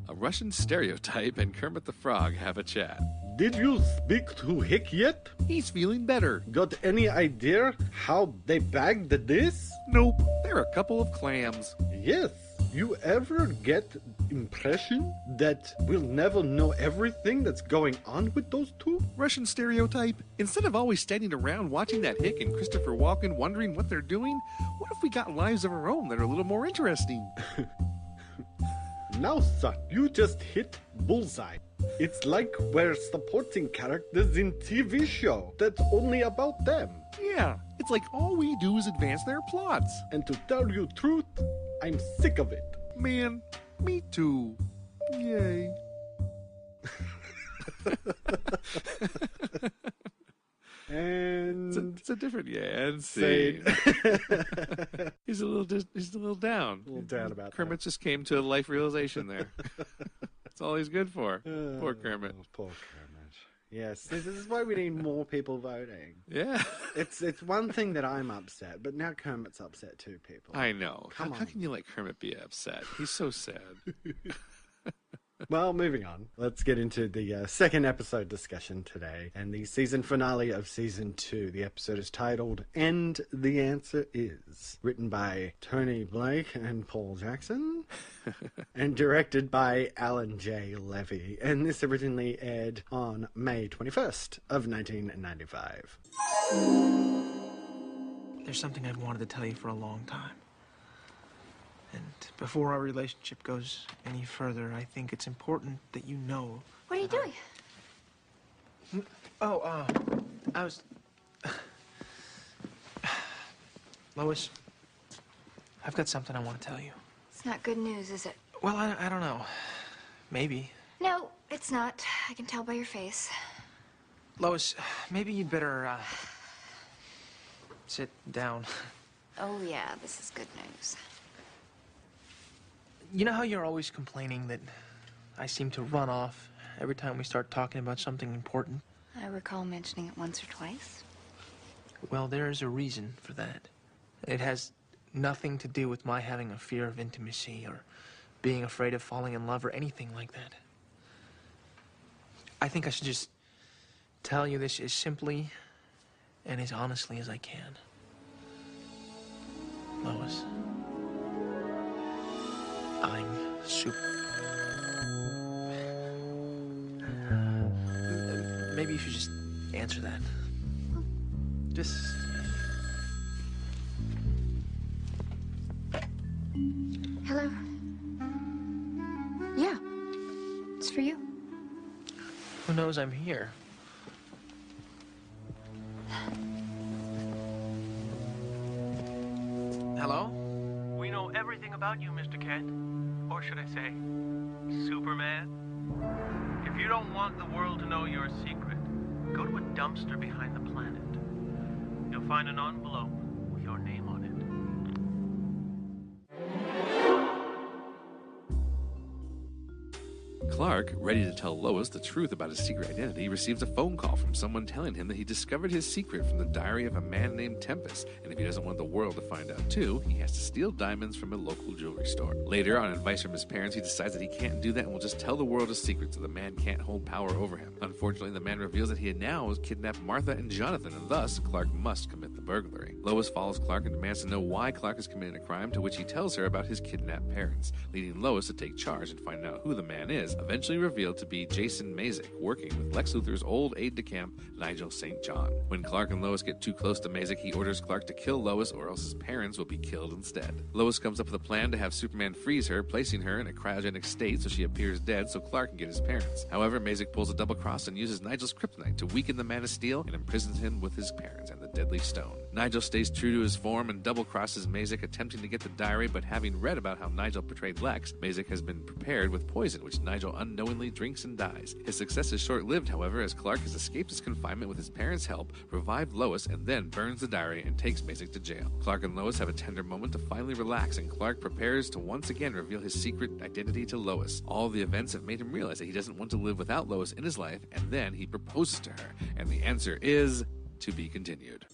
A Russian stereotype and Kermit the Frog have a chat. Did you speak to Hick yet? He's feeling better. Got any idea how they bagged this? Nope. They're a couple of clams. Yes. You ever get impression that we'll never know everything that's going on with those two? Russian stereotype. Instead of always standing around watching that Hick and Christopher Walken wondering what they're doing, what if we got lives of our own that are a little more interesting? Now, son, you just hit bullseye. It's like we're supporting characters in TV show that's only about them. Yeah, it's like all we do is advance their plots. And to tell you truth, I'm sick of it. Man, me too. Yay. And it's a different and scene. He's a little down. A little down about Kermit just came to a life realization there. That's all he's good for. Poor Kermit. Poor Kermit. Yes, this is why we need more people voting. Yeah. It's one thing that I'm upset, but now Kermit's upset too, people. I know. Come How on. can you let Kermit be upset? He's so sad. Well, moving on. Let's get into the second episode discussion today, and the season finale of Season 2. The episode is titled, And the Answer Is, written by Tony Blake and Paul Jackson, and directed by Alan J. Levy, and this originally aired on May 21st of 1995. There's something I've wanted to tell you for a long time. And before our relationship goes any further, I think it's important that you know. What are you doing? I was... Lois, I've got something I want to tell you. It's not good news, is it? Well, I don't know. Maybe. No, it's not. I can tell by your face. Lois, maybe you'd better, sit down. Oh, yeah, this is good news. You know how you're always complaining that I seem to run off every time we start talking about something important? I recall mentioning it once or twice. Well, there's a reason for that. It has nothing to do with my having a fear of intimacy or being afraid of falling in love or anything like that. I think I should just tell you this as simply and as honestly as I can. Lois, I'm maybe you should just answer that. Just... Hello? Yeah, it's for you. Who knows I'm here? Hello? We know everything about you, Mr. Kent. Or should I say, Superman? If you don't want the world to know your secret, go to a dumpster behind the planet. You'll find an envelope with your name on it. Clark, ready to tell Lois the truth about his secret identity, receives a phone call from someone telling him that he discovered his secret from the diary of a man named Tempest, and if he doesn't want the world to find out too, he has to steal diamonds from a local jewelry store. Later, on advice from his parents, he decides that he can't do that and will just tell the world his secret so the man can't hold power over him. Unfortunately, the man reveals that he had now kidnapped Martha and Jonathan, and thus, Clark must commit the burglary. Lois follows Clark and demands to know why Clark is committing a crime, to which he tells her about his kidnapped parents, leading Lois to take charge and find out who the man is, eventually revealed to be Jason Mazik, working with Lex Luthor's old aide-de-camp, Nigel St. John. When Clark and Lois get too close to Mazik, he orders Clark to kill Lois or else his parents will be killed instead. Lois comes up with a plan to have Superman freeze her, placing her in a cryogenic state so she appears dead so Clark can get his parents. However, Mazik pulls a double cross and uses Nigel's kryptonite to weaken the Man of Steel and imprisons him with his parents and the Deadly Stone. Nigel stays true to his form and double-crosses Mazik, attempting to get the diary, but having read about how Nigel portrayed Lex, Mazik has been prepared with poison, which Nigel unknowingly drinks and dies. His success is short-lived, however, as Clark has escaped his confinement with his parents' help, revived Lois, and then burns the diary and takes Mazik to jail. Clark and Lois have a tender moment to finally relax, and Clark prepares to once again reveal his secret identity to Lois. All the events have made him realize that he doesn't want to live without Lois in his life, and then he proposes to her, and the answer is to be continued.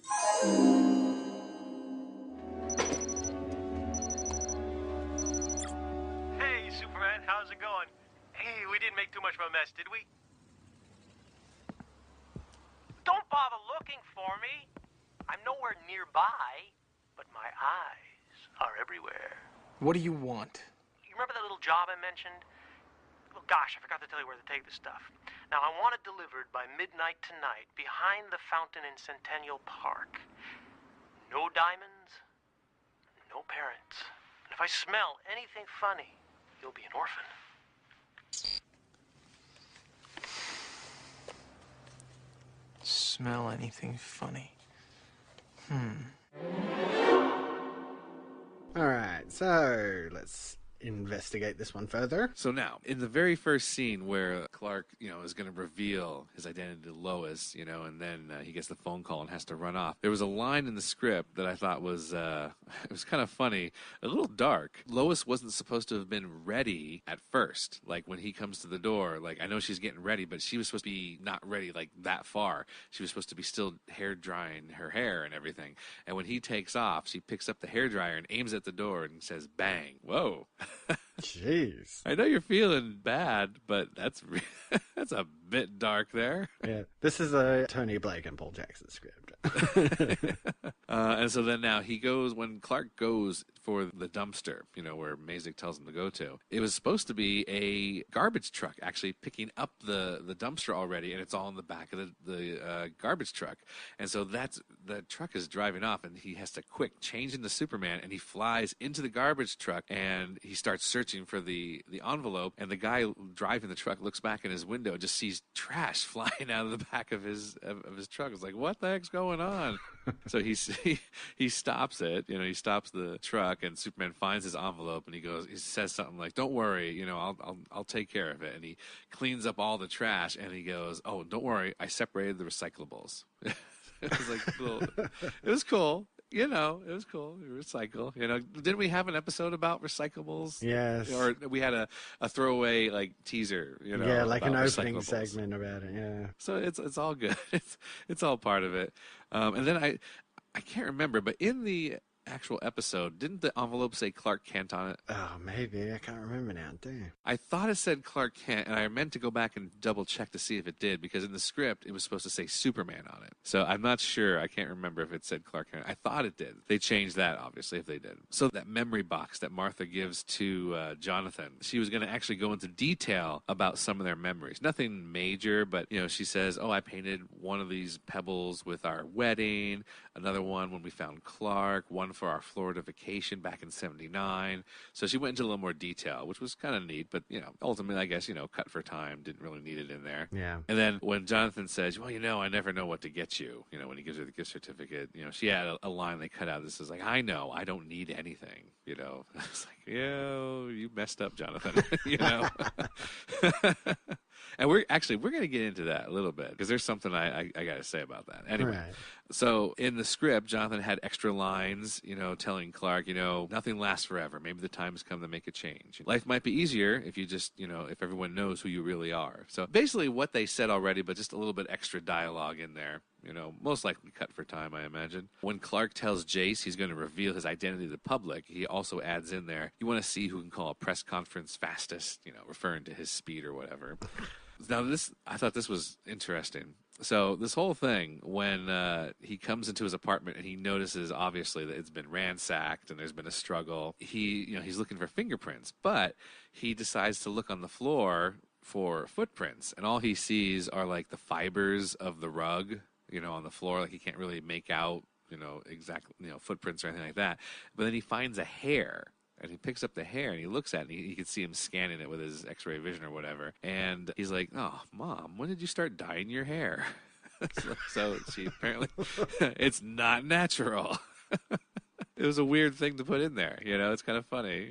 Hey, Superman, how's it going? Hey, we didn't make too much of a mess, did we? Don't bother looking for me. I'm nowhere nearby, but my eyes are everywhere. What do you want? You remember that little job I mentioned? Well, gosh, I forgot to tell you where to take the stuff. Now, I want it delivered by midnight tonight behind the fountain in Centennial Park. No diamonds, no parents. And if I smell anything funny, you'll be an orphan. Smell anything funny? All right, so let's investigate this one further. So now, in the very first scene where Clark, is going to reveal his identity to Lois, and then he gets the phone call and has to run off, there was a line in the script that I thought was, it was kind of funny, a little dark. Lois wasn't supposed to have been ready at first. Like, when he comes to the door, like, I know she's getting ready, but she was supposed to be not ready, like, that far. She was supposed to be still hair drying her hair and everything. And when he takes off, she picks up the hairdryer and aims at the door and says, bang. Whoa. Jeez. I know you're feeling bad, but that's a bit dark there. Yeah, this is a Tony Blake and Paul Jackson script. And so then now he goes, when Clark goes for the dumpster, where Mazik tells him to go to, it was supposed to be a garbage truck actually picking up the dumpster already, and it's all in the back of the garbage truck. And so the truck is driving off, and he has to quick change into Superman, and he flies into the garbage truck, and he starts searching for the envelope, and the guy driving the truck looks back in his window and just sees trash flying out of the back of his truck. It's like, what the heck's going on? So he stops it, he stops the truck, and Superman finds his envelope, and he says something like, don't worry, I'll take care of it. And he cleans up all the trash, and he goes, oh, don't worry, I separated the recyclables. It was like, it was cool. It was cool. Recycle. Didn't we have an episode about recyclables? Yes. Or we had a throwaway teaser. Yeah, like an opening recyclables. segment about it. Yeah. So it's all good. It's all part of it. And then I can't remember, but in the actual episode, didn't the envelope say Clark Kent on it? Oh, maybe. I can't remember now. Damn. I thought it said Clark Kent, and I meant to go back and double check to see if it did, because in the script, it was supposed to say Superman on it. So I'm not sure. I can't remember if it said Clark Kent. I thought it did. They changed that, obviously, if they did. So that memory box that Martha gives to Jonathan, she was going to actually go into detail about some of their memories. Nothing major, but, she says, oh, I painted one of these pebbles with our wedding, another one when we found Clark, one for our Florida vacation back in '79. So she went into a little more detail, which was kind of neat, but, ultimately, I guess, cut for time, didn't really need it in there. Yeah. And then when Jonathan says, well, I never know what to get you, when he gives her the gift certificate, she had a line they cut out. This is like, I know, I don't need anything, It's like, you messed up, Jonathan, And we're going to get into that a little bit, because there's something I got to say about that. Anyway, Right. So in the script, Jonathan had extra lines, telling Clark, nothing lasts forever. Maybe the time has come to make a change. Life might be easier if you just, if everyone knows who you really are. So basically what they said already, but just a little bit extra dialogue in there. Most likely cut for time, I imagine. When Clark tells Jace he's going to reveal his identity to the public, he also adds in there, you want to see who can call a press conference fastest, referring to his speed or whatever. Now, I thought this was interesting. So this whole thing, when he comes into his apartment and he notices, obviously, that it's been ransacked and there's been a struggle, he's looking for fingerprints, but he decides to look on the floor for footprints, and all he sees are, like, the fibers of the rug, on the floor. Like, he can't really make out, exactly, footprints or anything like that. But then he finds a hair. And he picks up the hair and he looks at it, and you can see him scanning it with his x-ray vision or whatever. And he's like, oh, Mom, when did you start dyeing your hair? So she apparently, it's not natural. It was a weird thing to put in there, it's kind of funny,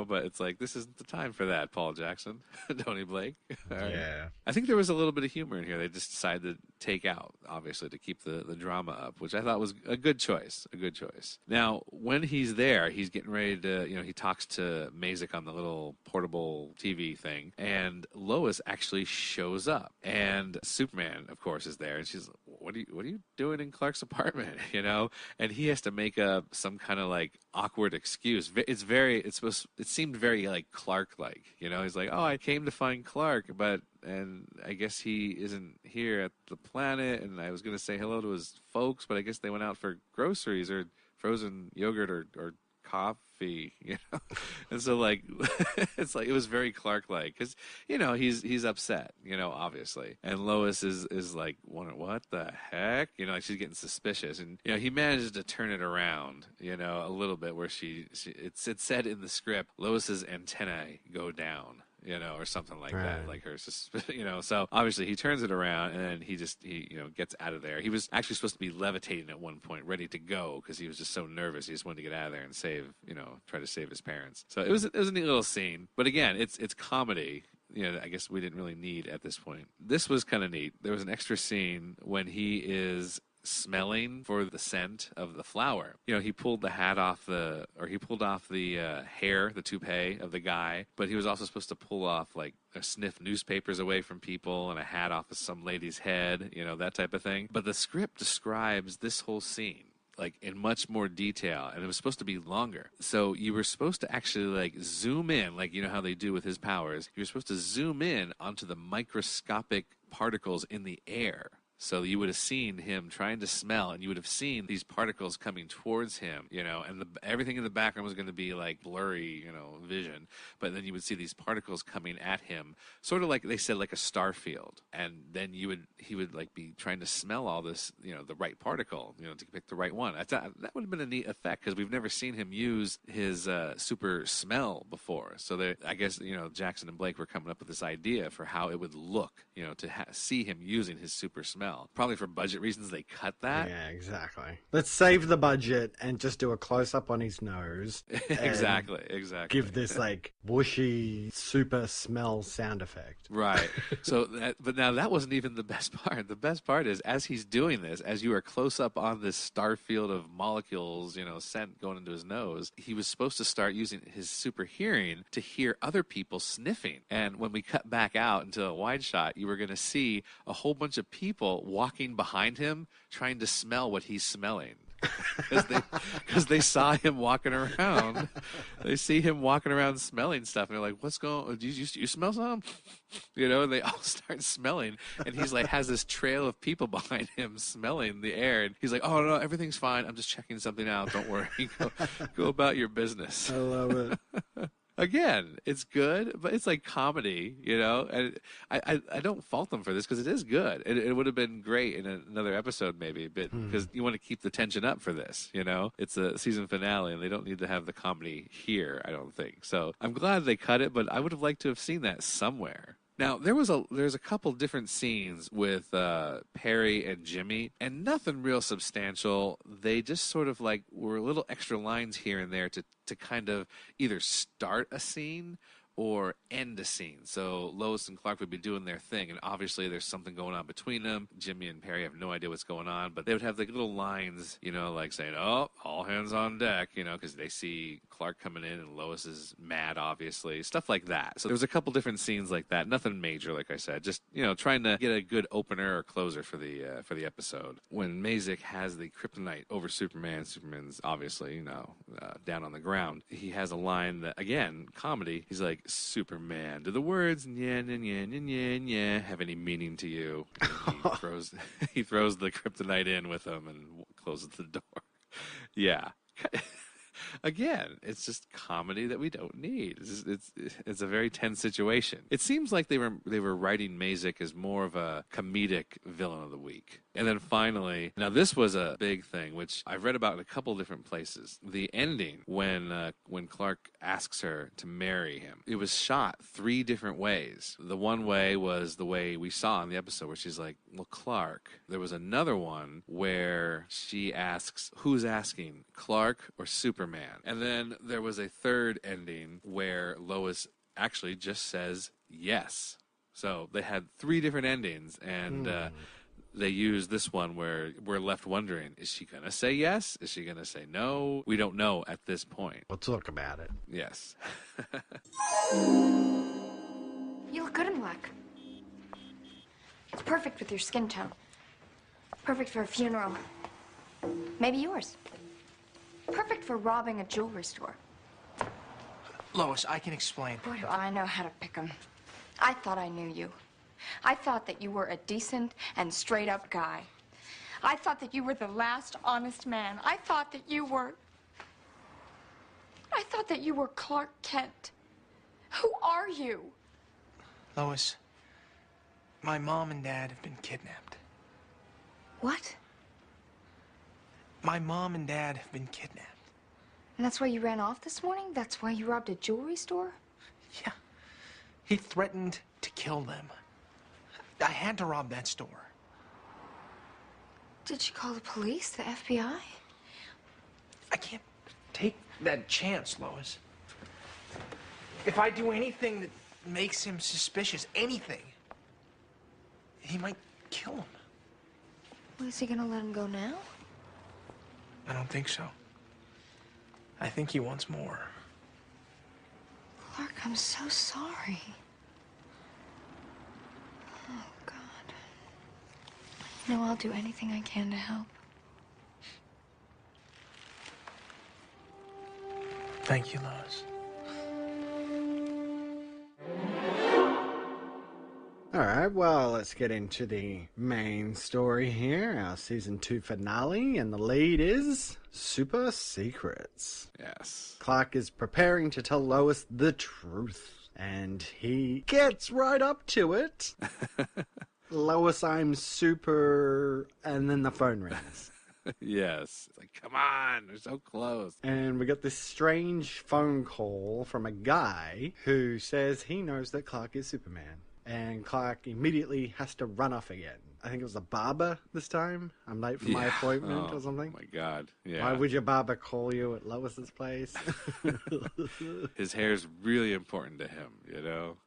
but it's like, this isn't the time for that, Paul Jackson, Tony Blake. Yeah. I think there was a little bit of humor in here. They just decided to take out, obviously, to keep the drama up, which I thought was a good choice, Now, when he's there, he's getting ready to, he talks to Mazik on the little portable TV thing, and Lois actually shows up, and Superman, of course, is there, and she's like, what are you doing in Clark's apartment, and he has to make up some kind of like awkward excuse. It seemed very like Clark-like, he's like, oh, I came to find Clark, and I guess he isn't here at the planet, and I was going to say hello to his folks, but I guess they went out for groceries or frozen yogurt or coffee, and so like it's like it was very Clark-like because he's upset, obviously, and Lois is like, what the heck, like she's getting suspicious, and he manages to turn it around, a little bit where it's said in the script, Lois's antennae go down, or something like that, like her, so obviously he turns it around and then he gets out of there. He was actually supposed to be levitating at one point, ready to go, because he was just so nervous. He just wanted to get out of there and try to save his parents. So it was a neat little scene, but again, it's comedy. I guess we didn't really need at this point. This was kind of neat. There was an extra scene when he is smelling for the scent of the flower. He pulled the hat off the hair, the toupee of the guy, but he was also supposed to pull off like sniff newspapers away from people and a hat off of some lady's head, that type of thing. But the script describes this whole scene like in much more detail, and it was supposed to be longer. So you were supposed to actually like zoom in, like how they do with his powers. You were supposed to zoom in onto the microscopic particles in the air. So you would have seen him trying to smell, and you would have seen these particles coming towards him, and everything in the background was going to be like blurry, vision. But then you would see these particles coming at him, sort of like they said, like a star field. And then he would like be trying to smell all this, the right particle, to pick the right one. I thought that would have been a neat effect because we've never seen him use his super smell before. So I guess, Jackson and Blake were coming up with this idea for how it would look, to see him using his super smell. Probably for budget reasons, they cut that. Yeah, exactly. Let's save the budget and just do a close-up on his nose. Exactly. Give this, like, whooshy, super smell sound effect. Right. But now that wasn't even the best part. The best part is, as he's doing this, as you are close up on this star field of molecules, scent going into his nose, he was supposed to start using his super hearing to hear other people sniffing. And when we cut back out into a wide shot, you were going to see a whole bunch of people walking behind him trying to smell what he's smelling. Because they saw him walking around. They see him walking around smelling stuff, and they're like, what's going on? You smell something? And they all start smelling, and he's like, has this trail of people behind him smelling the air, and he's like, oh no, everything's fine, I'm just checking something out, don't worry, go about your business. I love it. Again, it's good, but it's like comedy, and I don't fault them for this because it is good. It would have been great in another episode maybe, but because you want to keep the tension up for this, it's a season finale and they don't need to have the comedy here, I don't think. So I'm glad they cut it, but I would have liked to have seen that somewhere. Now, there's a couple different scenes with Perry and Jimmy, and nothing real substantial. They just sort of like were little extra lines here and there to kind of either start a scene or end a scene. So Lois and Clark would be doing their thing, and obviously there's something going on between them. Jimmy and Perry have no idea what's going on, but they would have like little lines, like saying, oh, all hands on deck, because they see Clark coming in and Lois is mad, obviously, stuff like that. So there was a couple different scenes like that. Nothing major, like I said, just, trying to get a good opener or closer for the episode. When Mazik has the kryptonite over Superman, Superman's obviously, down on the ground. He has a line that, again, comedy. He's like, Superman, do the words "nya, nya, nya, nya, nya, nya" have any meaning to you? He throws the kryptonite in with him and closes the door. Yeah. Again, it's just comedy that we don't need. It's a very tense situation. It seems like they were writing Mazik as more of a comedic villain of the week. And then finally, now this was a big thing, which I've read about in a couple different places. The ending, when Clark asks her to marry him, it was shot 3 different ways. The one way was the way we saw in the episode where she's like, well, Clark. There was another one where she asks, who's asking, Clark or Superman? And then there was a third ending where Lois actually just says yes. So they had 3 different endings, and they used this one where we're left wondering, is she going to say yes? Is she going to say no? We don't know at this point. We'll talk about it. Yes. You look good in black. It's perfect with your skin tone. Perfect for a funeral. Maybe yours. Perfect for robbing a jewelry store. Lois, I can explain. Boy, do I know how to pick 'em. I thought I knew you. I thought that you were a decent and straight-up guy. I thought that you were the last honest man. I thought that you were Clark Kent. Who are you? Lois, my mom and dad have been kidnapped. What? My mom and dad have been kidnapped. And that's why you ran off this morning? That's why you robbed a jewelry store? Yeah. He threatened to kill them. I had to rob that store. Did you call the police, the FBI? I can't take that chance, Lois. If I do anything that makes him suspicious, anything, he might kill him. Well, is he gonna let him go now? I don't think so. I think he wants more. Clark, I'm so sorry. Oh, God. You know, I'll do anything I can to help. Thank you, Lois. All right, well, let's get into the main story here, our season 2 finale, and the lead is Super Secrets. Yes. Clark is preparing to tell Lois the truth, and he gets right up to it. Lois, I'm super, and then the phone rings. Yes. It's like, come on, they're so close. And we got this strange phone call from a guy who says he knows that Clark is Superman. And Clark immediately has to run off again. I think it was a barber this time. I'm late for my appointment or something. Oh, my God. Yeah. Why would your barber call you at Lois's place? His hair's really important to him, you know?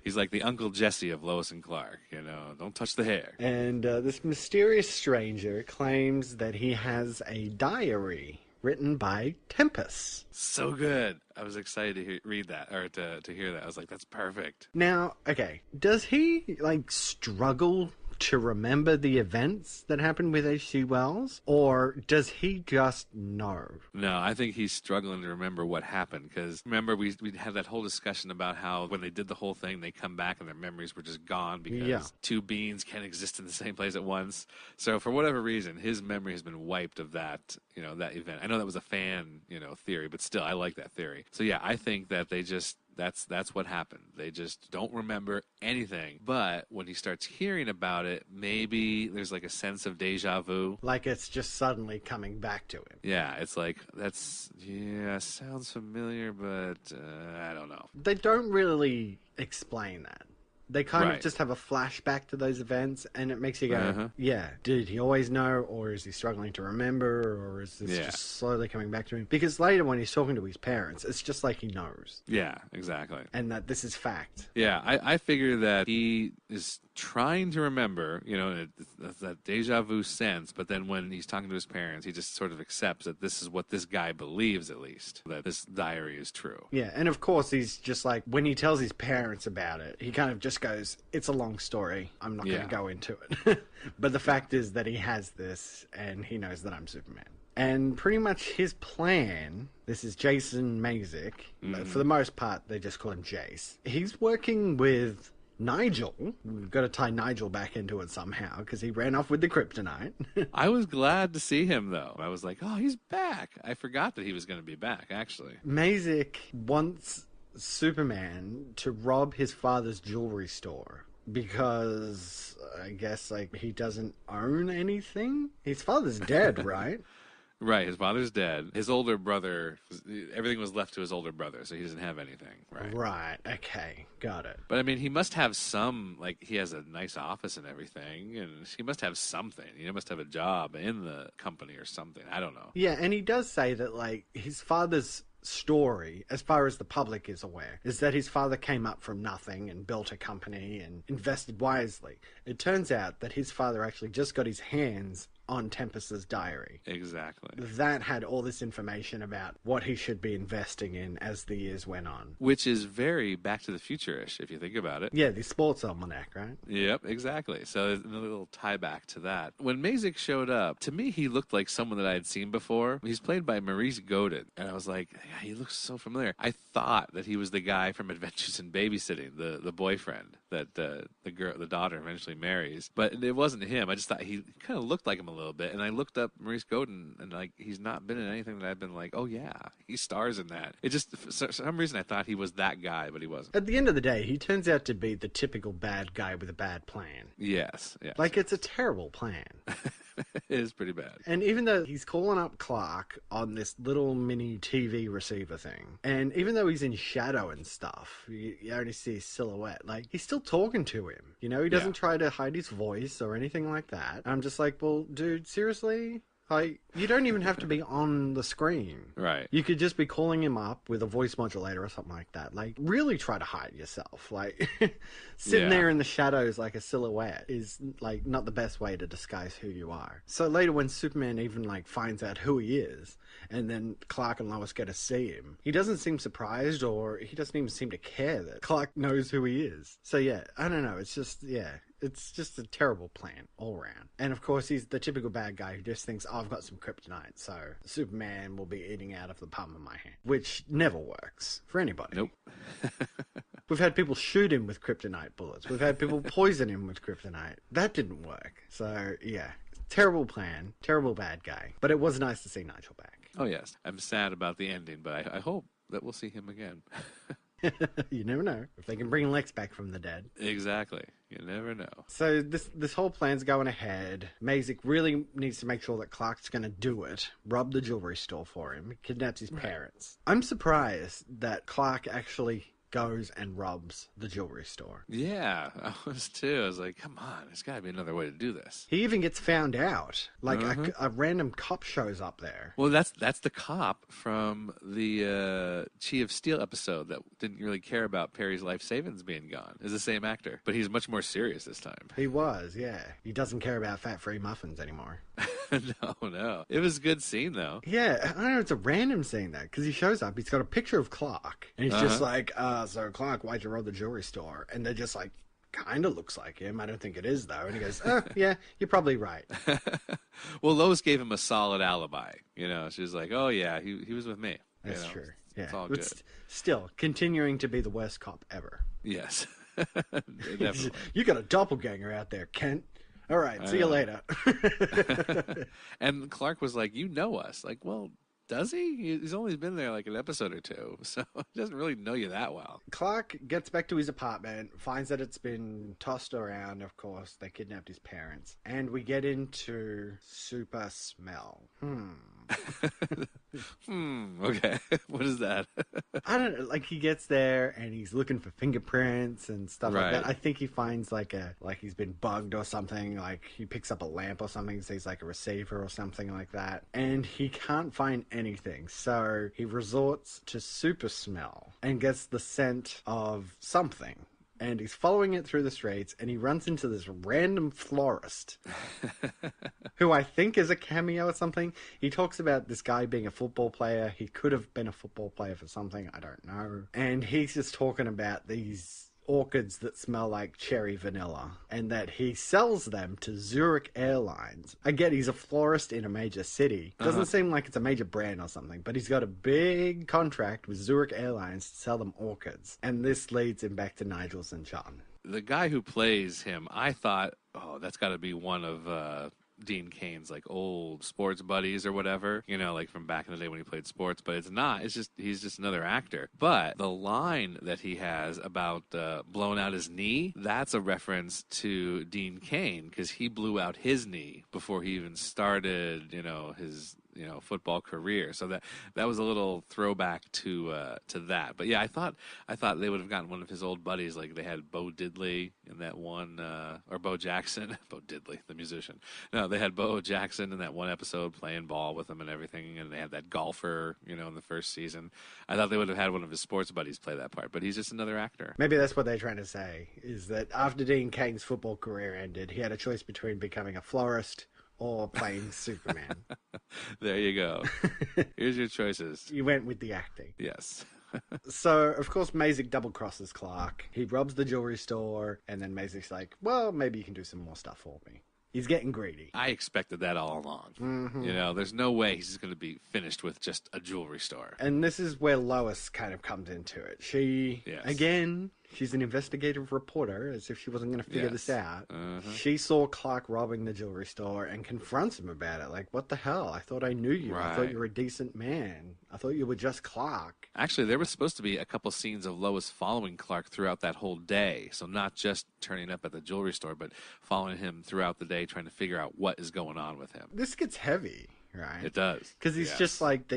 He's like the Uncle Jesse of Lois and Clark, you know? Don't touch the hair. And this mysterious stranger claims that he has a diary written by Tempest. So good. I was excited to read that, or to hear that. I was like, that's perfect. Now, okay, does he, struggle to remember the events that happened with H.G. Wells? Or does he just know? No, I think he's struggling to remember what happened, because remember we had that whole discussion about how when they did the whole thing, they come back and their memories were just gone because 2 beings can't exist in the same place at once. So for whatever reason, his memory has been wiped of that, that event. I know that was a fan, theory, but still, I like that theory. So yeah, I think that they just... That's what happened. They just don't remember anything. But when he starts hearing about it, maybe there's like a sense of deja vu. Like it's just suddenly coming back to him. Yeah, it's like, sounds familiar, but I don't know. They don't really explain that. They kind of just have a flashback to those events, and it makes you go, yeah, did he always know, or is he struggling to remember, or is this just slowly coming back to him? Because later when he's talking to his parents, it's just like he knows. Yeah, exactly. And that this is fact. Yeah, I figure that he is trying to remember, that deja vu sense, but then when he's talking to his parents, he just sort of accepts that this is what this guy believes, at least, that this diary is true. Yeah, and of course he's just like, when he tells his parents about it, he kind of just goes, it's a long story, I'm not going to go into it. But the fact is that he has this, and he knows that I'm Superman. And pretty much his plan, this is Jason Mazik, for the most part they just call him Jace. He's working with Nigel. We've got to tie Nigel back into it somehow, because he ran off with the kryptonite. I was glad to see him, though. I was like, oh, he's back. I forgot that he was going to be back, actually. Mazik wants Superman to rob his father's jewelry store because I guess, like, he doesn't own anything? His father's dead, right? Right, his father's dead. His older brother, everything was left to his older brother, so he doesn't have anything. Right, okay, got it. But I mean, he must have some, like, he has a nice office and everything, and he must have something. He must have a job in the company or something. I don't know. Yeah, and he does say that, like, his father's story, as far as the public is aware, is that his father came up from nothing and built a company and invested wisely. It turns out that his father actually just got his hands on Tempest's diary. Exactly. That had all this information about what he should be investing in as the years went on. Which is very Back to the Future-ish, if you think about it. Yeah, the sports almanac, right? Yep, exactly. So there's another little tie back to that. When Mazik showed up, to me, he looked like someone that I had seen before. He's played by Maurice Godin, and I was like, yeah, he looks so familiar. I thought that he was the guy from Adventures in Babysitting, the boyfriend that the daughter eventually marries. But it wasn't him. I just thought he kind of looked like him a little bit, and I looked up Maurice Godin, and like he's not been in anything that I've been like, oh yeah, he stars in that. It just, for some reason, I thought he was that guy, but he wasn't. At the end of the day, he turns out to be the typical bad guy with a bad plan. Yes. Like, it's a terrible plan. It is pretty bad. And even though he's calling up Clark on this little mini TV receiver thing, and even though he's in shadow and stuff, you only see his silhouette, like, he's still talking to him. You know, he doesn't try to hide his voice or anything like that. I'm just like, well, dude, seriously? Like, you don't even have to be on the screen. Right. You could just be calling him up with a voice modulator or something like that. Like, really try to hide yourself. Like, sitting there in the shadows like a silhouette is, like, not the best way to disguise who you are. So later when Superman even, like, finds out who he is, and then Clark and Lois get to see him, he doesn't seem surprised, or he doesn't even seem to care that Clark knows who he is. So, yeah, I don't know. It's just, it's just a terrible plan all around. And of course, he's the typical bad guy who just thinks, oh, I've got some kryptonite, so Superman will be eating out of the palm of my hand. Which never works for anybody. Nope. We've had people shoot him with kryptonite bullets. We've had people poison him with kryptonite. That didn't work. So, yeah. Terrible plan. Terrible bad guy. But it was nice to see Nigel back. Oh, yes. I'm sad about the ending, but I hope that we'll see him again. You never know. If they can bring Lex back from the dead. Exactly. You never know. So this whole plan's going ahead. Mazik really needs to make sure that Clark's going to do it. Rob the jewelry store for him. Kidnaps his parents. I'm surprised that Clark actually goes and robs the jewelry store. Yeah, I was too. I was like, come on, there's got to be another way to do this. He even gets found out. Like, a random cop shows up there. Well, that's the cop from the Chi of Steel episode that didn't really care about Perry's life savings being gone. Is the same actor, but he's much more serious this time. He was, yeah. He doesn't care about fat-free muffins anymore. No. It was a good scene, though. Yeah, I don't know, it's a random scene, though, because he shows up, he's got a picture of Clark, and he's just like, so Clark, why'd you rob the jewelry store? And they're just like, kind of looks like him. I don't think it is, though. And he goes, yeah, you're probably right. Well, Lois gave him a solid alibi. You know, she was like, oh, yeah, he was with me. That's true. Yeah. It's all good. Still, continuing to be the worst cop ever. Yes. Definitely. You got a doppelganger out there, Kent. All right, see you later. And Clark was like, you know us. Like, well, does he? He's only been there like an episode or two, so he doesn't really know you that well. Clark gets back to his apartment, finds that it's been tossed around, of course. They kidnapped his parents. And we get into super smell. Okay. What is that? I don't know. Like, he gets there and he's looking for fingerprints and stuff like that. I think he finds like he's been bugged or something. Like, he picks up a lamp or something, sees like a receiver or something like that. And he can't find anything. So he resorts to super smell and gets the scent of something. And he's following it through the streets, and he runs into this random florist, who I think is a cameo or something. He talks about this guy being a football player. He could have been a football player for something, I don't know. And he's just talking about these orchids that smell like cherry vanilla, and that he sells them to Zurich Airlines. Again, he's a florist in a major city. Doesn't seem like it's a major brand or something, but he's got a big contract with Zurich Airlines to sell them orchids. And this leads him back to Nigel's and John. The guy who plays him, I thought, oh, that's got to be one of Dean Cain's like old sports buddies or whatever, you know, like from back in the day when he played sports, but it's not. It's just, he's just another actor. But the line that he has about blowing out his knee, that's a reference to Dean Cain, because he blew out his knee before he even started, you know, his football career. So that was a little throwback to that. But yeah, I thought they would have gotten one of his old buddies, like they had Bo Diddley in that one, or Bo Jackson, Bo Diddley, the musician. No, they had Bo Jackson in that one episode playing ball with him and everything, and they had that golfer, you know, in the first season. I thought they would have had one of his sports buddies play that part, but he's just another actor. Maybe that's what they're trying to say, is that after Dean Cain's football career ended, he had a choice between becoming a florist or playing Superman. There you go. Here's your choices. You went with the acting. Yes. So, of course, Mazik double-crosses Clark. He robs the jewelry store, and then Mazik's like, well, maybe you can do some more stuff for me. He's getting greedy. I expected that all along. Mm-hmm. You know, there's no way he's going to be finished with just a jewelry store. And this is where Lois kind of comes into it. She, again, she's an investigative reporter, as if she wasn't going to figure this out. Uh-huh. She saw Clark robbing the jewelry store and confronts him about it. Like, what the hell? I thought I knew you. Right. I thought you were a decent man. I thought you were just Clark. Actually, there was supposed to be a couple scenes of Lois following Clark throughout that whole day. So not just turning up at the jewelry store, but following him throughout the day, trying to figure out what is going on with him. This gets heavy. Right. It does. Because he's just like,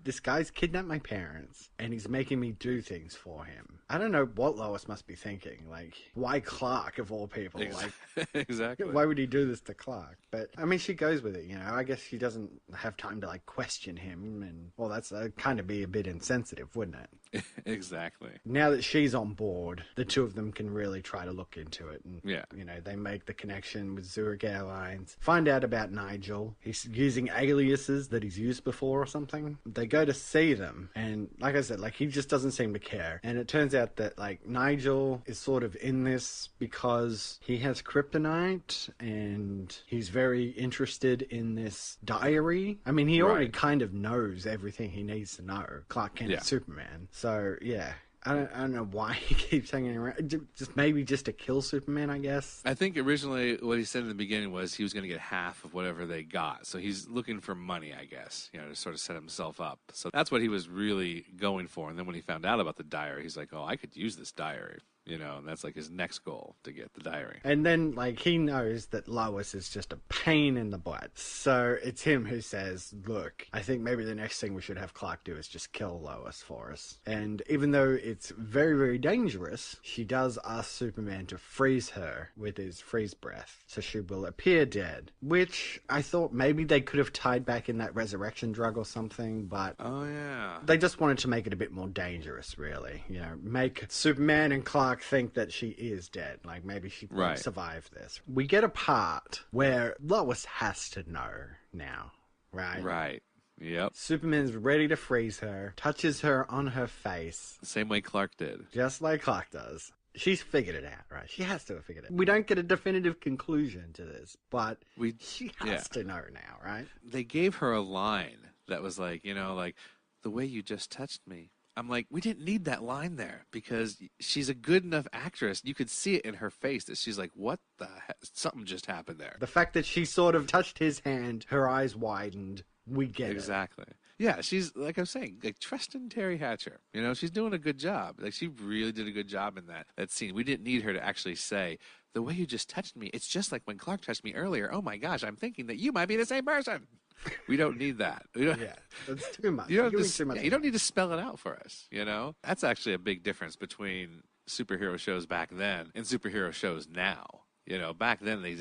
this guy's kidnapped my parents, and he's making me do things for him. I don't know what Lois must be thinking. Like, why Clark, of all people? Like, exactly. Why would he do this to Clark? But, I mean, she goes with it, you know. I guess she doesn't have time to, like, question him. And, well, that's kind of be a bit insensitive, wouldn't it? Exactly. Now that she's on board, the two of them can really try to look into it. And, you know, they make the connection with Zurich Airlines. Find out about Nigel. He's using aliases that he's used before or something. They go to see them, and like I said, like, he just doesn't seem to care. And it turns out that, like, Nigel is sort of in this because he has kryptonite, and he's very interested in this diary. I mean, he already kind of knows everything he needs to know. Clark Kent is Superman. So, yeah. I don't know why he keeps hanging around. Just to kill Superman, I guess. I think originally what he said in the beginning was he was going to get half of whatever they got. So he's looking for money, I guess, you know, to sort of set himself up. So that's what he was really going for. And then when he found out about the diary, he's like, oh, I could use this diary. You know, and that's like his next goal, to get the diary. And then, like, he knows that Lois is just a pain in the butt. So it's him who says, look, I think maybe the next thing we should have Clark do is just kill Lois for us. And even though it's very, very dangerous, she does ask Superman to freeze her with his freeze breath. So she will appear dead. Which I thought maybe they could have tied back in that resurrection drug or something, but... Oh, yeah. They just wanted to make it a bit more dangerous, really. You know, make Superman and Clark think that she is dead. Like, maybe she won't survive this. We get a part where Lois has to know now, right? Right. Yep. Superman's ready to freeze her, touches her on her face. The same way Clark did. Just like Clark does. She's figured it out, right? She has to have figured it out. We don't get a definitive conclusion to this, but she has to know now, right? They gave her a line that was like, you know, like, the way you just touched me. I'm like, we didn't need that line there, because she's a good enough actress. You could see it in her face that she's like, what the heck? Something just happened there. The fact that she sort of touched his hand, her eyes widened, we get it. Exactly. Yeah, she's, like I'm saying, like, trusting Terry Hatcher. You know, she's doing a good job. Like, she really did a good job in that scene. We didn't need her to actually say, the way you just touched me, it's just like when Clark touched me earlier. Oh, my gosh, I'm thinking that you might be the same person. We don't need that. That's too much. You don't need to spell it out for us, you know? That's actually a big difference between superhero shows back then and superhero shows now. You know, back then they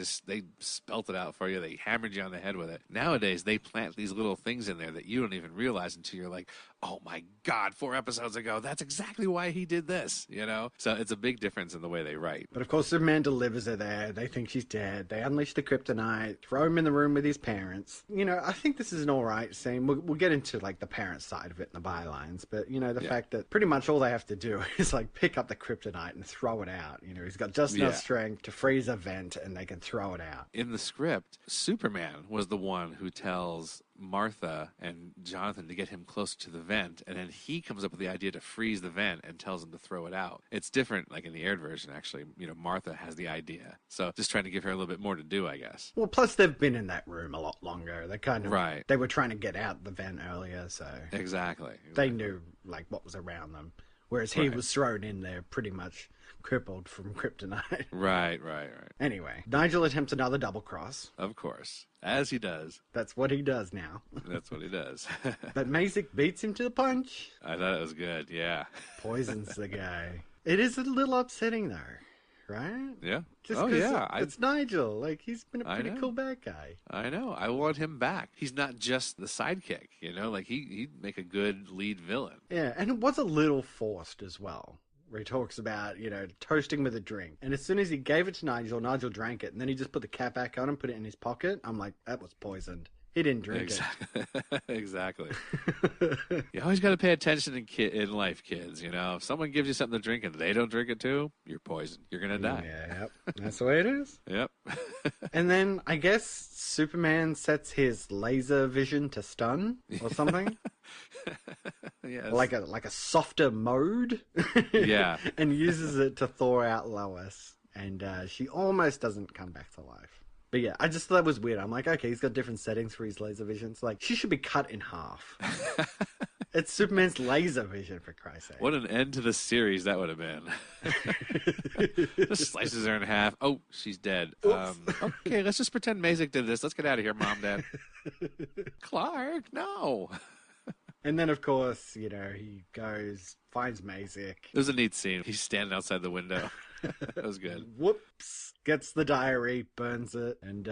spelt it out for you. They hammered you on the head with it. Nowadays they plant these little things in there that you don't even realize until you're like, oh my God, 4 episodes ago, that's exactly why he did this, you know? So it's a big difference in the way they write. But of course, Superman delivers her there. They think she's dead. They unleash the kryptonite, throw him in the room with his parents. You know, I think this is an all right scene. We'll get into, like, the parent side of it in the bylines. But, you know, the fact that pretty much all they have to do is, like, pick up the kryptonite and throw it out. You know, he's got just enough strength to freeze a vent and they can throw it out. In the script, Superman was the one who tells Martha and Jonathan to get him closer to the vent, and then he comes up with the idea to freeze the vent and tells him to throw it out. It's different, like in the aired version, actually. Martha has the idea. So just trying to give her a little bit more to do, I guess. Well, plus they've been in that room a lot longer. They kind of, right. They were trying to get out the vent earlier, so. Exactly. They knew, like, what was around them. Whereas he was thrown in there pretty much crippled from kryptonite. Right. Anyway, Nigel attempts another double cross. Of course. As he does. That's what he does now. That's what he does. But Mazik beats him to the punch. I thought it was good, yeah. Poisons the guy. It is a little upsetting, though, right? Yeah. Just it's Nigel. Like, he's been a pretty cool bad guy. I know. I want him back. He's not just the sidekick, Like, he'd make a good lead villain. Yeah, and it was a little forced as well. Where he talks about, toasting with a drink. And as soon as he gave it to Nigel, Nigel drank it. And then he just put the cap back on and put it in his pocket. I'm like, that was poisoned. He didn't drink it. Exactly. You always got to pay attention in life, kids. If someone gives you something to drink and they don't drink it too, you're poisoned. You're going to die. Yeah, yep. That's the way it is. Yep. And then I guess Superman sets his laser vision to stun or something. Yes. Like a softer mode. Yeah. And uses it to thaw out Lois. And she almost doesn't come back to life. But yeah, I just thought that was weird. I'm like, okay, he's got different settings for his laser vision. It's like, she should be cut in half. It's Superman's laser vision, for Christ's sake. What an end to the series that would have been. Just slices her in half. Oh, she's dead. Okay, let's just pretend Mazik did this. Let's get out of here, Mom, Dad. Clark, no. And then, of course, he goes, finds Mazik. It was a neat scene. He's standing outside the window. That was good. Whoops. Gets the diary, burns it, and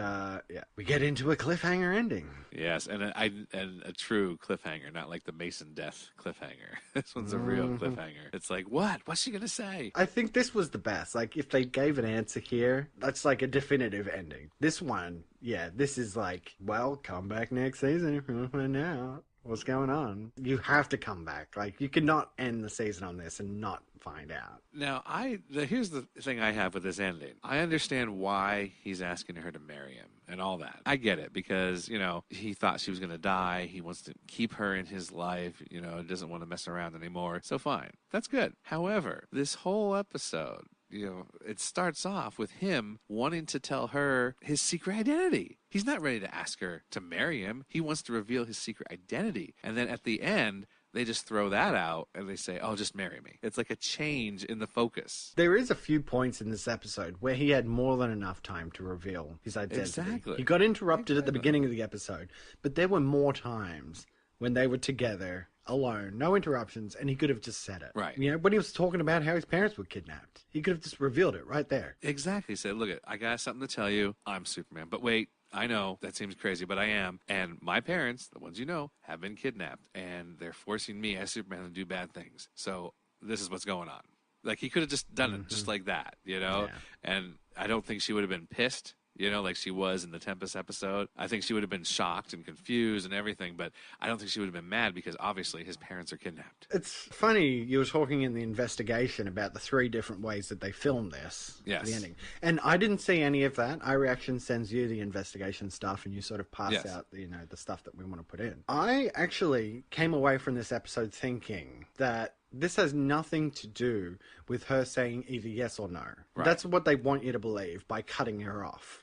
we get into a cliffhanger ending. Yes, and a true cliffhanger, not like the Mason death cliffhanger. This one's a real cliffhanger. It's like, what? What's she gonna say? I think this was the best. Like, if they gave an answer here, that's like a definitive ending. This one, this is like, well, come back next season if you want to find out what's going on. You have to come back. Like, you cannot end the season on this and not find out. Now, here's the thing I have with this ending. I understand why he's asking her to marry him and all that. I get it because, he thought she was going to die. He wants to keep her in his life, doesn't want to mess around anymore. So fine. That's good. However, this whole episode, it starts off with him wanting to tell her his secret identity. He's not ready to ask her to marry him. He wants to reveal his secret identity. And then at the end, they just throw that out and they say, oh, just marry me. It's like a change in the focus. There is a few points in this episode where he had more than enough time to reveal his identity. Exactly. He got interrupted at the beginning of the episode, but there were more times when they were together, alone, no interruptions, and he could have just said it. Right. When he was talking about how his parents were kidnapped, he could have just revealed it right there. Exactly. He said, look, I got something to tell you. I'm Superman. But wait, I know that seems crazy, but I am. And my parents, the ones have been kidnapped. And they're forcing me as Superman to do bad things. So this is what's going on. Like, he could have just done it just like that, Yeah. And I don't think she would have been pissed. Like she was in the Tempest episode. I think she would have been shocked and confused and everything, but I don't think she would have been mad because obviously his parents are kidnapped. It's funny, you were talking in the investigation about the 3 different ways that they filmed this. Yes. The ending. And I didn't see any of that. iReaction sends you the investigation stuff and you sort of pass out, the stuff that we want to put in. I actually came away from this episode thinking that this has nothing to do with her saying either yes or no. Right. That's what they want you to believe by cutting her off.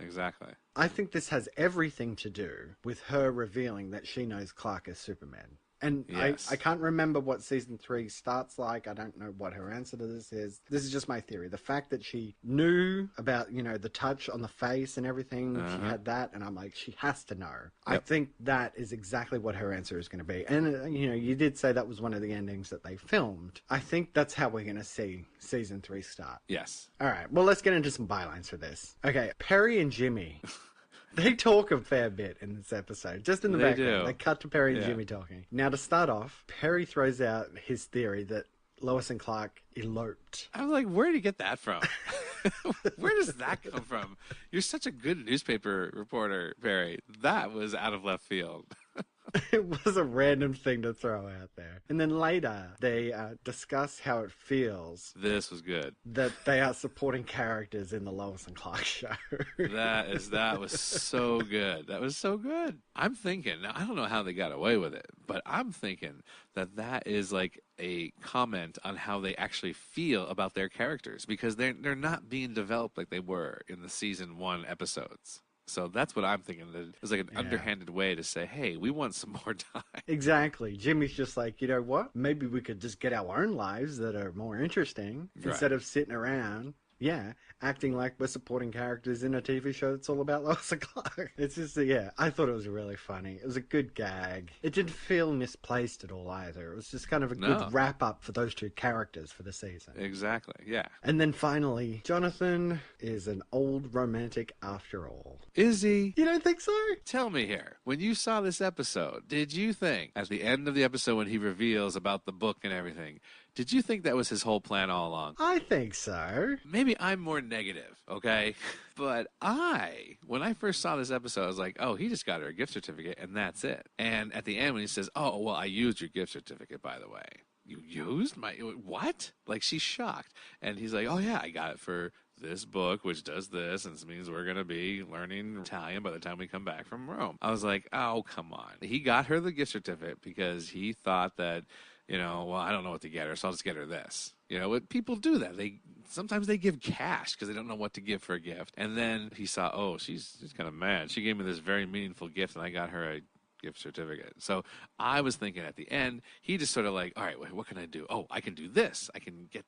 Exactly. I think this has everything to do with her revealing that she knows Clark is Superman. And yes. I can't remember what season 3 starts like. I don't know what her answer to this is. This is just my theory. The fact that she knew about, the touch on the face and everything, she had that, and I'm like, she has to know. Yep. I think that is exactly what her answer is going to be. And, you did say that was one of the endings that they filmed. I think that's how we're going to see season 3 start. Yes. All right. Well, let's get into some bylines for this. Okay. Perry and Jimmy. They talk a fair bit in this episode, just in the background. They cut to Perry and Jimmy talking. Now, to start off, Perry throws out his theory that Lois and Clark eloped. I was like, where did you get that from? Where does that come from? You're such a good newspaper reporter, Perry. That was out of left field. It was a random thing to throw out there. And then later, they discuss how it feels This was good. that they are supporting characters in the Lois and Clark show. That was so good. That was so good. I'm thinking, now I don't know how they got away with it, but I'm thinking that is like a comment on how they actually feel about their characters, because they're not being developed like they were in the season 1 episodes. So that's what I'm thinking. That it was like an underhanded way to say, hey, we want some more time. Exactly. Jimmy's just like, you know what? Maybe we could just get our own lives that are more interesting instead of sitting around. Yeah, acting like we're supporting characters in a TV show that's all about Lois and Clark. It's just, I thought it was really funny. It was a good gag. It didn't feel misplaced at all either. It was just kind of a good wrap-up for those two characters for the season. Exactly, yeah. And then finally, Jonathan is an old romantic after all. Is he? You don't think so? Tell me here, when you saw this episode, did you think, at the end of the episode when he reveals about the book and everything, did you think that was his whole plan all along? I think so. Maybe I'm more negative, okay? But when I first saw this episode, I was like, oh, he just got her a gift certificate, and that's it. And at the end, when he says, oh, well, I used your gift certificate, by the way. You used my... What? Like, she's shocked. And he's like, oh, yeah, I got it for this book, which does this, and this means we're going to be learning Italian by the time we come back from Rome. I was like, oh, come on. He got her the gift certificate because he thought that... well, I don't know what to get her, so I'll just get her this. People do that. Sometimes they give cash because they don't know what to give for a gift. And then he saw, oh, she's kind of mad. She gave me this very meaningful gift, and I got her a gift certificate. So I was thinking at the end, he just sort of like, all right, wait, what can I do? Oh, I can do this. I can get,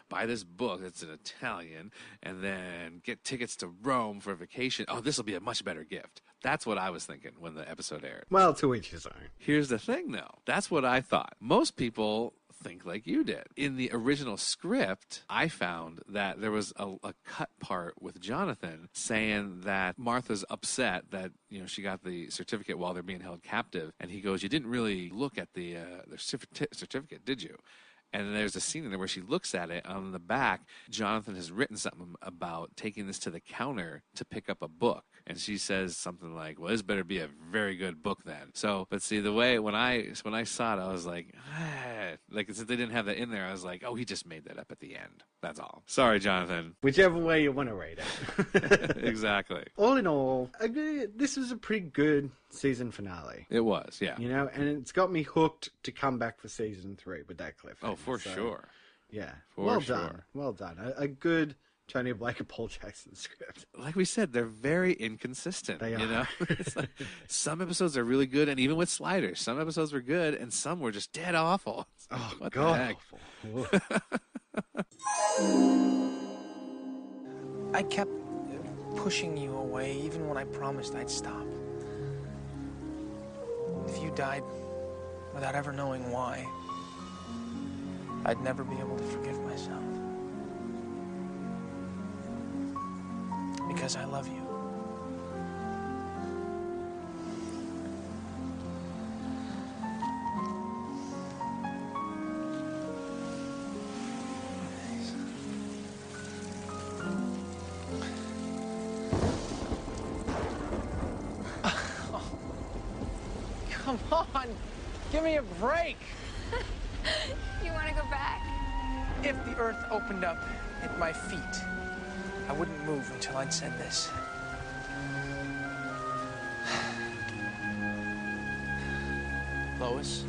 buy this book that's in Italian and then get tickets to Rome for a vacation. Oh, this will be a much better gift. That's what I was thinking when the episode aired. Well, to each his own. Here's the thing, though. That's what I thought. Most people think like you did. In the original script, I found that there was a cut part with Jonathan saying that Martha's upset that, she got the certificate while they're being held captive. And he goes, you didn't really look at the certificate, did you? And there's a scene in there where she looks at it. On the back, Jonathan has written something about taking this to the counter to pick up a book. And she says something like, well, this better be a very good book then. So, but see, the way, when I saw it, I was like, like, since they didn't have that in there, I was like, oh, he just made that up at the end. That's all. Sorry, Jonathan. Whichever way you want to rate it. Exactly. All in all, this was a pretty good season finale. It was, yeah. And it's got me hooked to come back for season 3 with that cliff. Oh, for sure. Yeah. Well done. Well done. A good Tony Blake and Paul Jackson script. Like we said, they're very inconsistent. They are. It's like, some episodes are really good, and even with Sliders, some episodes were good, and some were just dead awful. Oh, what God, the heck? awful. I kept pushing you away, even when I promised I'd stop. If you died without ever knowing why, I'd never be able to forgive myself. Because I love you. Come on, give me a break. You want to go back? If the earth opened up at my feet, I wouldn't move until I'd said this. Lois?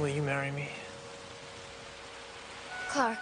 Will you marry me? Clark.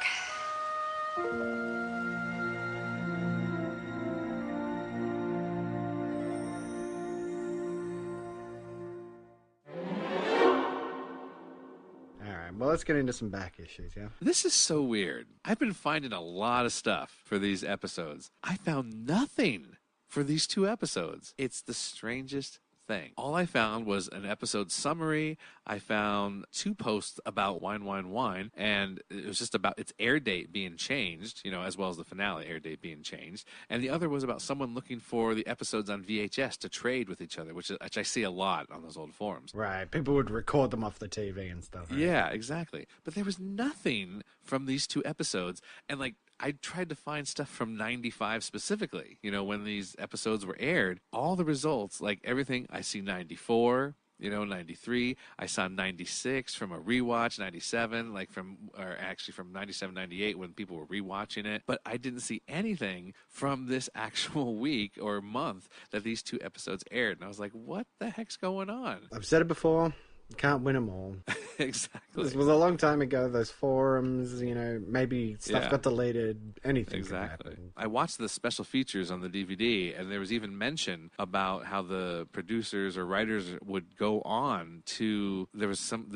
Well, let's get into some back issues, yeah? This is so weird. I've been finding a lot of stuff for these episodes. I found nothing for these 2 episodes. It's the strangest thing. All I found was an episode summary. I found 2 posts about Whine, Whine, Whine, and it was just about its air date being changed, as well as the finale air date being changed. And the other was about someone looking for the episodes on VHS to trade with each other, which I see a lot on those old forums. Right. People would record them off the TV and stuff. Right? Yeah, exactly. But there was nothing from these 2 episodes. And, I tried to find stuff from 95 specifically, when these episodes were aired. All the results, everything, I see 94, 93. I saw 96 from a rewatch, 97, from 97, 98 when people were rewatching it. But I didn't see anything from this actual week or month that these 2 episodes aired. And I was like, what the heck's going on? I've said it before. Can't win them all. Exactly. This was a long time ago. Those forums, maybe stuff got deleted. Anything. Exactly. I watched the special features on the DVD, and there was even mention about how the producers or writers would go on to. They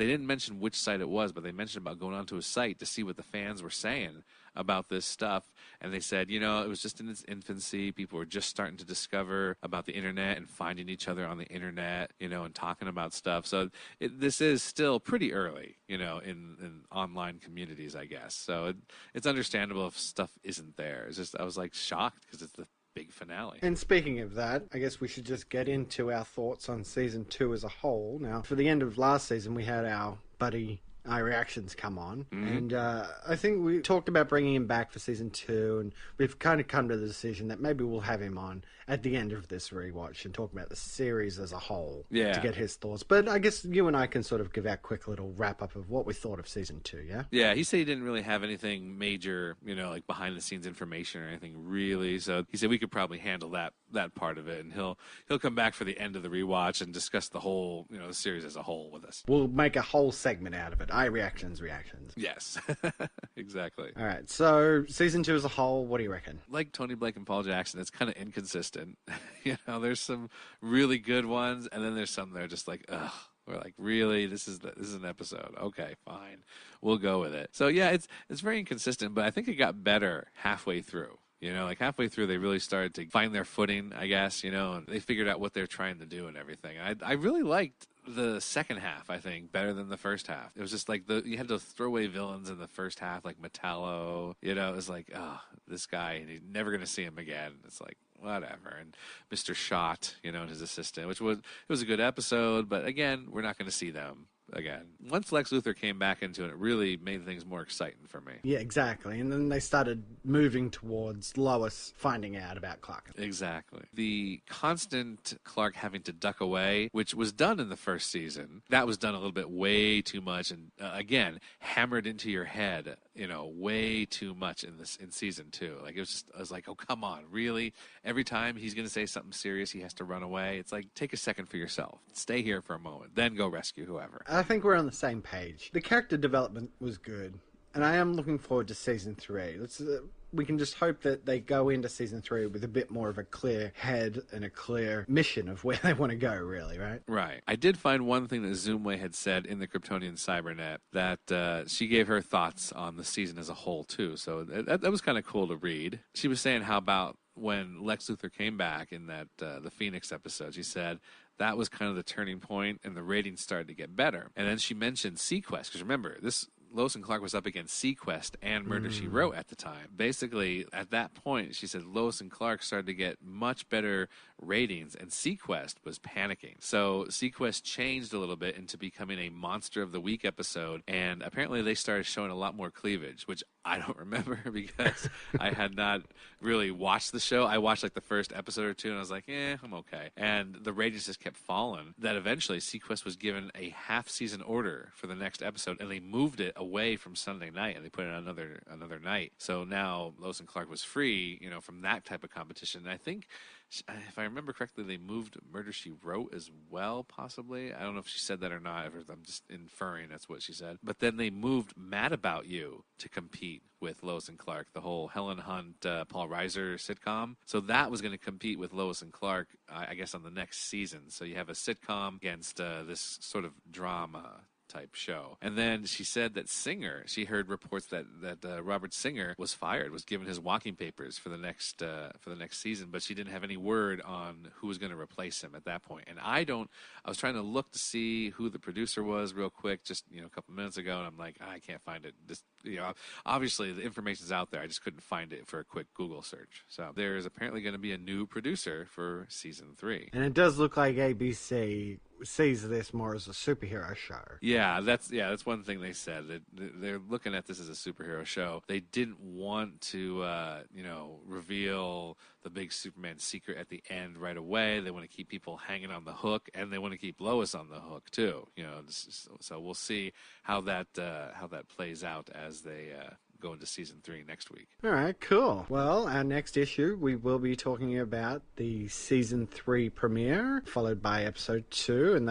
didn't mention which site it was, but they mentioned about going onto a site to see what the fans were saying about this stuff. And they said, it was just in its infancy. People were just starting to discover about the internet and finding each other on the internet, and talking about stuff. So this is still pretty early, in online communities, I guess. So it's understandable if stuff isn't there. It's just, I was shocked because it's the big finale. And speaking of that, I guess we should just get into our thoughts on season 2 as a whole. Now, for the end of last season, we had our buddy reactions come on, and I think we talked about bringing him back for season 2, and we've kind of come to the decision that maybe we'll have him on at the end of this rewatch and talk about the series as a whole to get his thoughts. But I guess you and I can sort of give our quick little wrap up of what we thought of season 2. Yeah, he said he didn't really have anything major, behind the scenes information or anything really, so he said we could probably handle that part of it, and he'll come back for the end of the rewatch and discuss the whole the series as a whole with us. We'll make a whole segment out of it. Reactions. Yes. Exactly. All right, so season 2 as a whole, what do you reckon? Like Tony Blake and Paul Jackson, it's kind of inconsistent. There's some really good ones, and then there's some that are just ugh. We're really? This is an episode. Okay, fine. We'll go with it. So yeah, it's very inconsistent, but I think it got better halfway through. Halfway through, they really started to find their footing, I guess, and they figured out what they're trying to do and everything. I really liked the second half, I think, better than the first half. It was just you had to throw away villains in the first half, like Metallo. It was this guy, and you're never going to see him again. It's whatever. And Mr. Shot, and his assistant, it was a good episode, but again, we're not going to see them again. Once Lex Luthor came back into it, it really made things more exciting for me. Yeah, exactly. And then they started moving towards Lois finding out about Clark. Exactly. The constant Clark having to duck away, which was done in the first season, that was done a little bit way too much, and again, hammered into your head, way too much in season 2. I was like, oh, come on, really? Every time he's going to say something serious, he has to run away. It's take a second for yourself. Stay here for a moment, then go rescue whoever. I think we're on the same page. The character development was good, and I am looking forward to season 3. We can just hope that they go into season 3 with a bit more of a clear head and a clear mission of where they want to go, really, right? Right. I did find one thing that Zoomway had said in the Kryptonian Cybernet, that she gave her thoughts on the season as a whole, too. So that was kind of cool to read. She was saying how about when Lex Luthor came back in that the Phoenix episode, she said that was kind of the turning point, and the ratings started to get better. And then she mentioned Sequest, because remember, Lois and Clark was up against Sequest and Murder, She Wrote at the time. Basically, at that point, she said Lois and Clark started to get much better ratings, and Sequest was panicking. So Sequest changed a little bit into becoming a Monster of the Week episode, and apparently they started showing a lot more cleavage, which I don't remember because I had not really watched the show. I watched the first episode or two, and I was like, I'm okay. And the ratings just kept falling, that eventually Sequest was given a half-season order for the next episode, and they moved it away from Sunday night, and they put it on another night. So now Lois and Clark was free, from that type of competition. And I think, if I remember correctly, they moved Murder, She Wrote as well, possibly. I don't know if she said that or not. I'm just inferring that's what she said. But then they moved Mad About You to compete with Lois and Clark, the whole Helen Hunt, Paul Reiser sitcom. So that was going to compete with Lois and Clark, I guess, on the next season. So you have a sitcom against this sort of drama type show. And then she said that she heard reports that Robert Singer was fired, was given his walking papers for the next season, but she didn't have any word on who was going to replace him at that point. And I was trying to look to see who the producer was real quick, just a couple minutes ago, and I'm like, I can't find it. Just obviously the information's out there. I just couldn't find it for a quick Google search. So there's apparently going to be a new producer for season 3. And it does look like ABC sees this more as a superhero show. Yeah, that's one thing they said. They're looking at this as a superhero show. They didn't want to, reveal the big Superman secret at the end right away. They want to keep people hanging on the hook, and they want to keep Lois on the hook too. So we'll see how that plays out as they go into season 3 next week. All right, cool. Well, our next issue, we will be talking about the season 3 premiere, followed by episode 2, and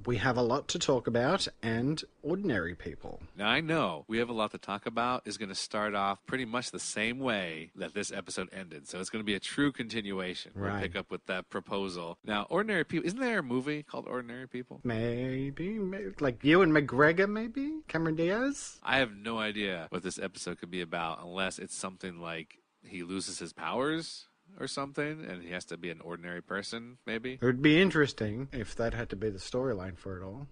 we have a lot to talk about, and Ordinary People. Now, I know we have a lot to talk about is going to start off pretty much the same way that this episode ended, so it's going to be a true continuation. Right. We'll pick up with that proposal. Now, Ordinary People, isn't there a movie called Ordinary People? Maybe like Ewan McGregor, maybe? Cameron Diaz? I have no idea what this episode could be about unless it's something like he loses his powers or something and he has to be an ordinary person, maybe. It would be interesting if that had to be the storyline for it all.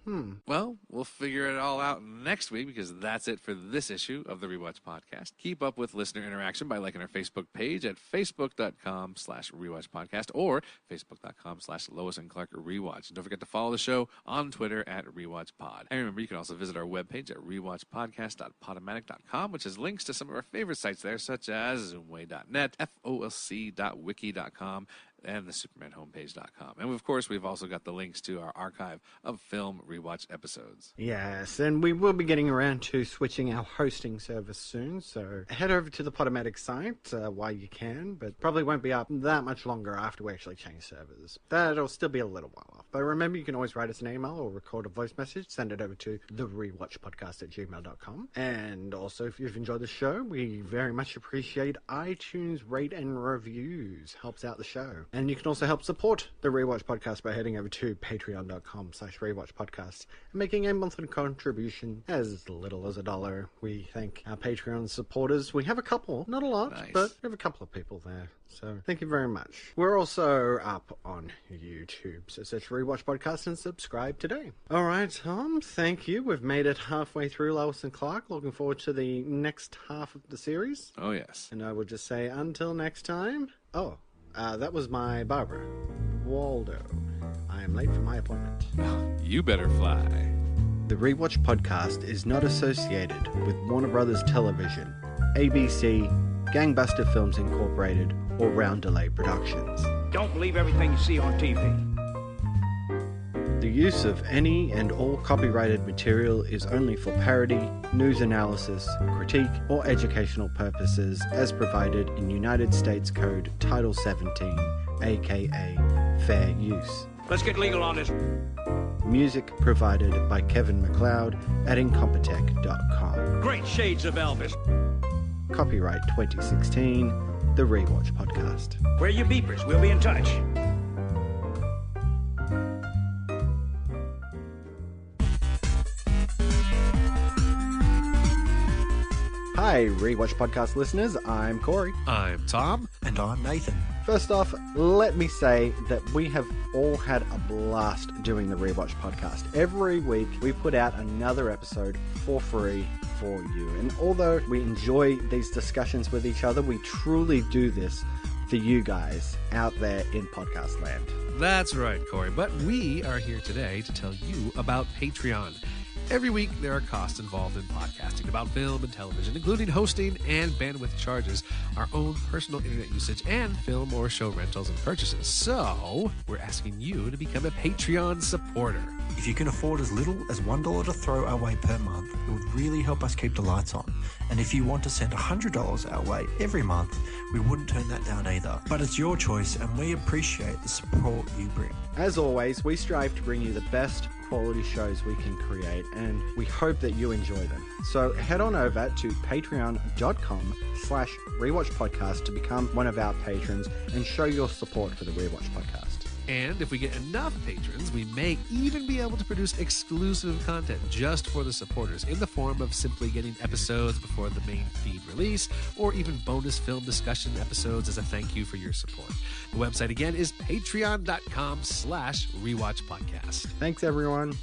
Well, we'll figure it all out next week, because that's it for this issue of the Rewatch Podcast. Keep up with listener interaction by liking our Facebook page at facebook.com/Rewatch Podcast or facebook.com/Lois and Clark Rewatch. And don't forget to follow the show on Twitter at Rewatch Pod. And remember, you can also visit our webpage at rewatchpodcast.podomatic.com, which has links to some of our favorite sites there, such as zoomway.net, folc.wiki.com, and the supermanhomepage.com. And of course, we've also got the links to our archive of film rewatch episodes. Yes, and we will be getting around to switching our hosting service soon, so head over to the Podomatic site while you can, but probably won't be up that much longer after we actually change servers. That'll still be a little while off. But remember, you can always write us an email or record a voice message, send it over to therewatchpodcast@gmail.com. And also, if you've enjoyed the show, we very much appreciate iTunes rate and reviews. Helps out the show. And you can also help support the Rewatch Podcast by heading over to patreon.com/rewatchpodcast and making a monthly contribution as little as $1. We thank our Patreon supporters. We have a couple, not a lot, but we have a couple of people there. So thank you very much. We're also up on YouTube, so search Rewatch Podcast and subscribe today. All right, Tom, thank you. We've made it halfway through Lois and Clark. Looking forward to the next half of the series. Oh, yes. And I will just say until next time. That was my barber, Waldo. I am late for my appointment. You better fly. The Rewatch Podcast is not associated with Warner Brothers Television, ABC, Gangbuster Films Incorporated, or Round Delay Productions. Don't believe everything you see on TV. The use of any and all copyrighted material is only for parody, news analysis, critique, or educational purposes as provided in United States Code Title 17, aka Fair Use. Let's get legal on this. Music provided by Kevin McCloud at incompetech.com. Great shades of Elvis. Copyright 2016, The Rewatch Podcast. Where are your beepers? We'll be in touch. Hi, Rewatch Podcast listeners. I'm Corey. I'm Tom. And I'm Nathan. First off, let me say that we have all had a blast doing the Rewatch Podcast. Every week, we put out another episode for free for you. And although we enjoy these discussions with each other, we truly do this for you guys out there in podcast land. That's right, Corey. But we are here today to tell you about Patreon. Every week, there are costs involved in podcasting about film and television, including hosting and bandwidth charges, our own personal internet usage, and film or show rentals and purchases. So, we're asking you to become a Patreon supporter. If you can afford as little as $1 to throw our way per month, it would really help us keep the lights on. And if you want to send $100 our way every month, we wouldn't turn that down either. But it's your choice, and we appreciate the support you bring. As always, we strive to bring you the best quality shows we can create, and we hope that you enjoy them. So head on over to patreon.com/rewatchpodcast to become one of our patrons and show your support for the Rewatch Podcast. And if we get enough patrons, we may even be able to produce exclusive content just for the supporters in the form of simply getting episodes before the main feed release, or even bonus film discussion episodes as a thank you for your support. The website again is patreon.com/rewatchpodcast. Thanks, everyone.